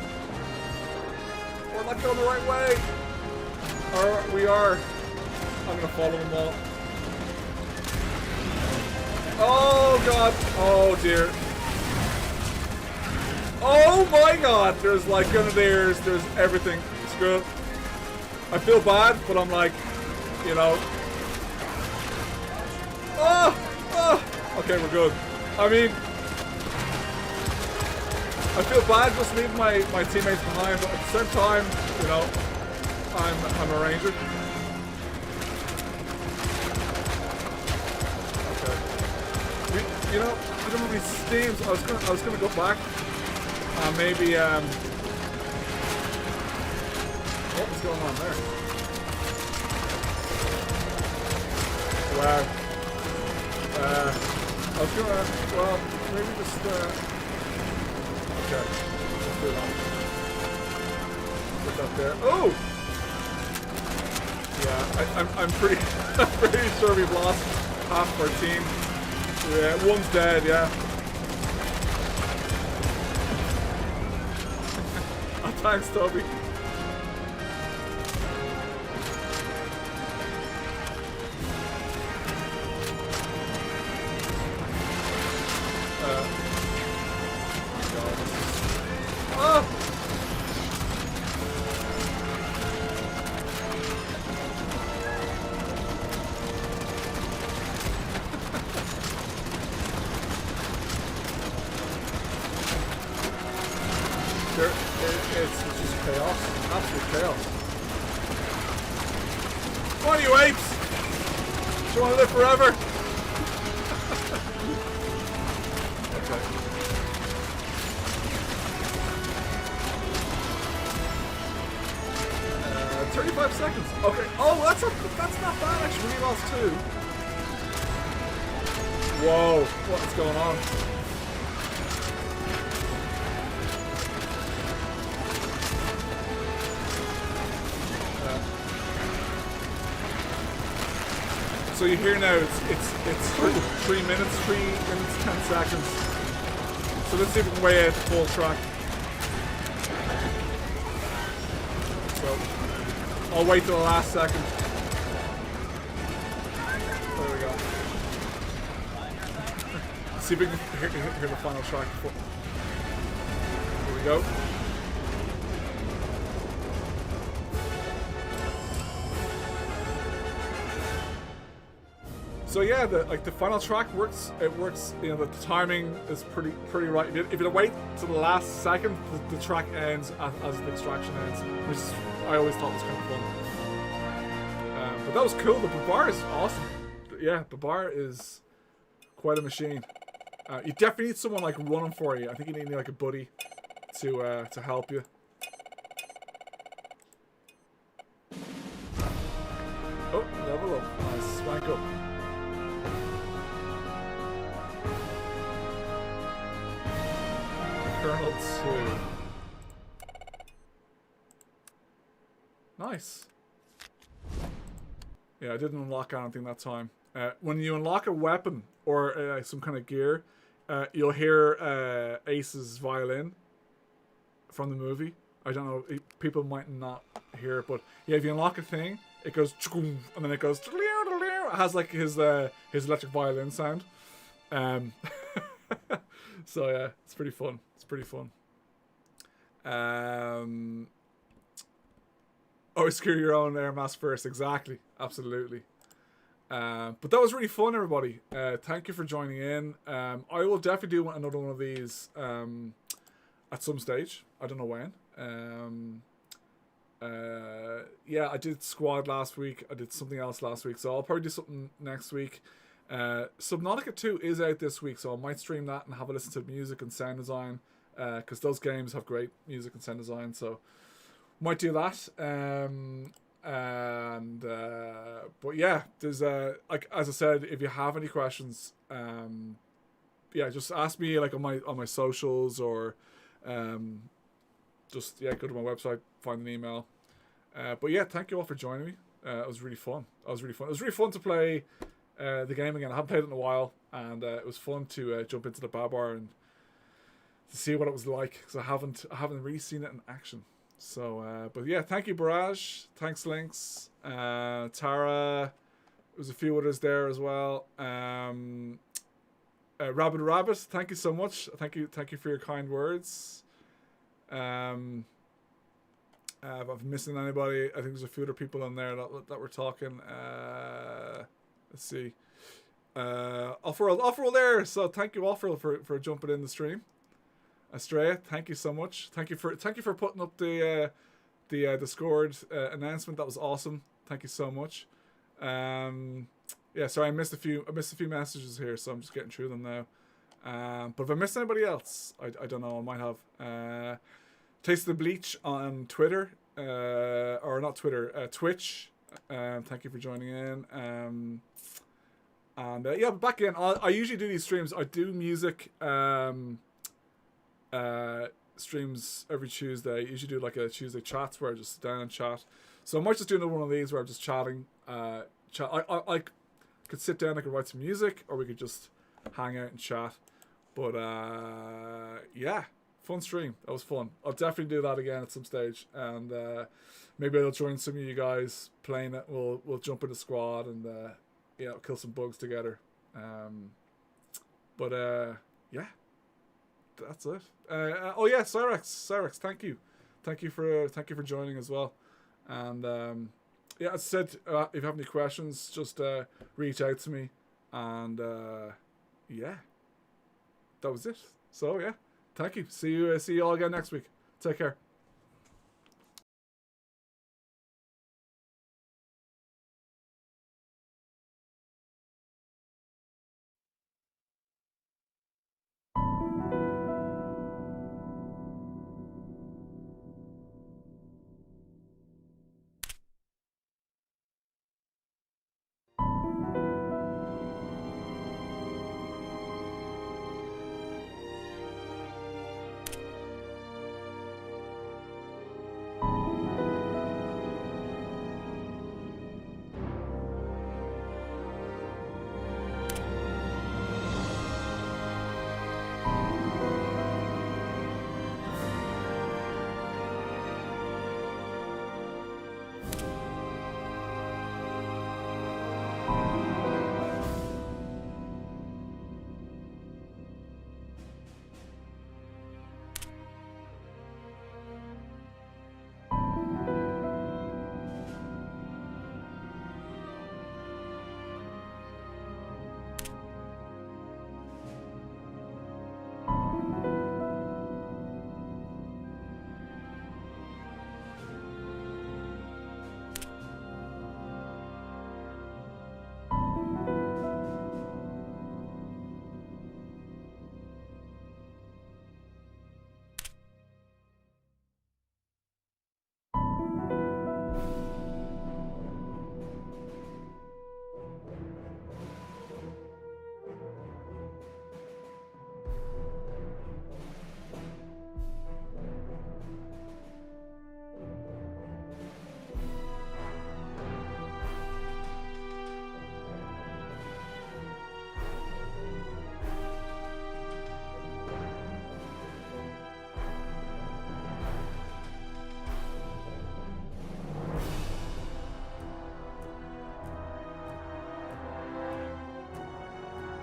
We're not going the right way. Or we are. I'm gonna follow them all. Oh god. Oh dear. Oh my god. There's like grenadiers. There's everything. It's good. I feel bad, but I'm like, you know. Oh! Okay, we're good. I mean, I feel bad just leaving my teammates behind, but at the same time, you know, I'm a ranger. Okay. You know, I don't know these steams. I was gonna go back. Maybe what was going on there? Wow. I was gonna, well, maybe just, okay, let's do that. Put that there. Oh! Yeah, I'm pretty, I'm pretty sure we've lost half of our team. Yeah, one's dead, yeah. Oh, thanks, Toby. It's just chaos. Absolute chaos. Come on, you apes! Do you want to live forever? Okay. 35 5 seconds. Okay. Oh, that's not bad actually. We lost 2. Whoa, what is going on? So you hear now it's 3 minutes, 10 seconds. So let's see if we can weigh out the full track. So I'll wait till the last second. There we go. See if we can hear the final track. Here we go. So yeah, the final track works. It works. You know, the timing is pretty right. If you wait to the last second, the track ends as the extraction ends, which I always thought was kind of fun. But that was cool. The bar is awesome. Yeah, the bar is quite a machine. You definitely need someone like running for you. I think you need like a buddy to help you. Oh, level up. Nice. Rank up. Colonel 2. Nice. Yeah, I didn't unlock anything that time. When you unlock a weapon or some kind of gear, you'll hear Ace's violin from the movie. I don't know, people might not hear it, but yeah, if you unlock a thing, it goes and then it goes. It has like his electric violin sound. So yeah, it's pretty fun. It's pretty fun. Oh, screw your own air mask first. Exactly. Absolutely. But that was really fun, everybody. Thank you for joining in. I will definitely do another one of these at some stage. I don't know when. Yeah, I did Squad last week. I did something else last week. So I'll probably do something next week. Subnautica 2 is out this week, so I might stream that and have a listen to music and sound design, because those games have great music and sound design, so might do that. But yeah, there's like as I said, if you have any questions, yeah, just ask me like on my socials, or just go to my website, find an email. But yeah, thank you all for joining me. It was really fun. It was really fun to play the game again. I haven't played it in a while, and it was fun to jump into the Babar and to see what it was like, because I haven't really seen it in action. So, but yeah, thank you, Barrage. Thanks, Lynx. Tara. There was a few others there as well. Rabbit, thank you so much. Thank you for your kind words. If I'm missing anybody, I think there's a few other people on there that were talking. Let's see. Offeral there. So thank you, Offeral, for jumping in the stream. Estrella, thank you so much. Thank you for putting up the Discord announcement. That was awesome. Thank you so much. Yeah, sorry, I missed a few messages here, so I'm just getting through them now. But if I missed anybody else, I don't know. I might have. Taste the Bleach on Twitter, or not Twitter, Twitch. Thank you for joining in. And yeah, back in. I usually do these streams. I do music streams every Tuesday. I usually do like a Tuesday chats where I just sit down and chat. So I might just do another one of these where I'm just chatting. I could sit down, I could write some music, or we could just hang out and chat. But yeah, fun stream. That was fun. I'll definitely do that again at some stage, and maybe I'll join some of you guys playing it. We'll jump in the squad and kill some bugs together. But yeah, that's it. Oh yeah, Cyrex, thank you for joining as well. And yeah, as I said, if you have any questions, just reach out to me. And yeah, that was it. So yeah, thank you. See you all again next week. Take care.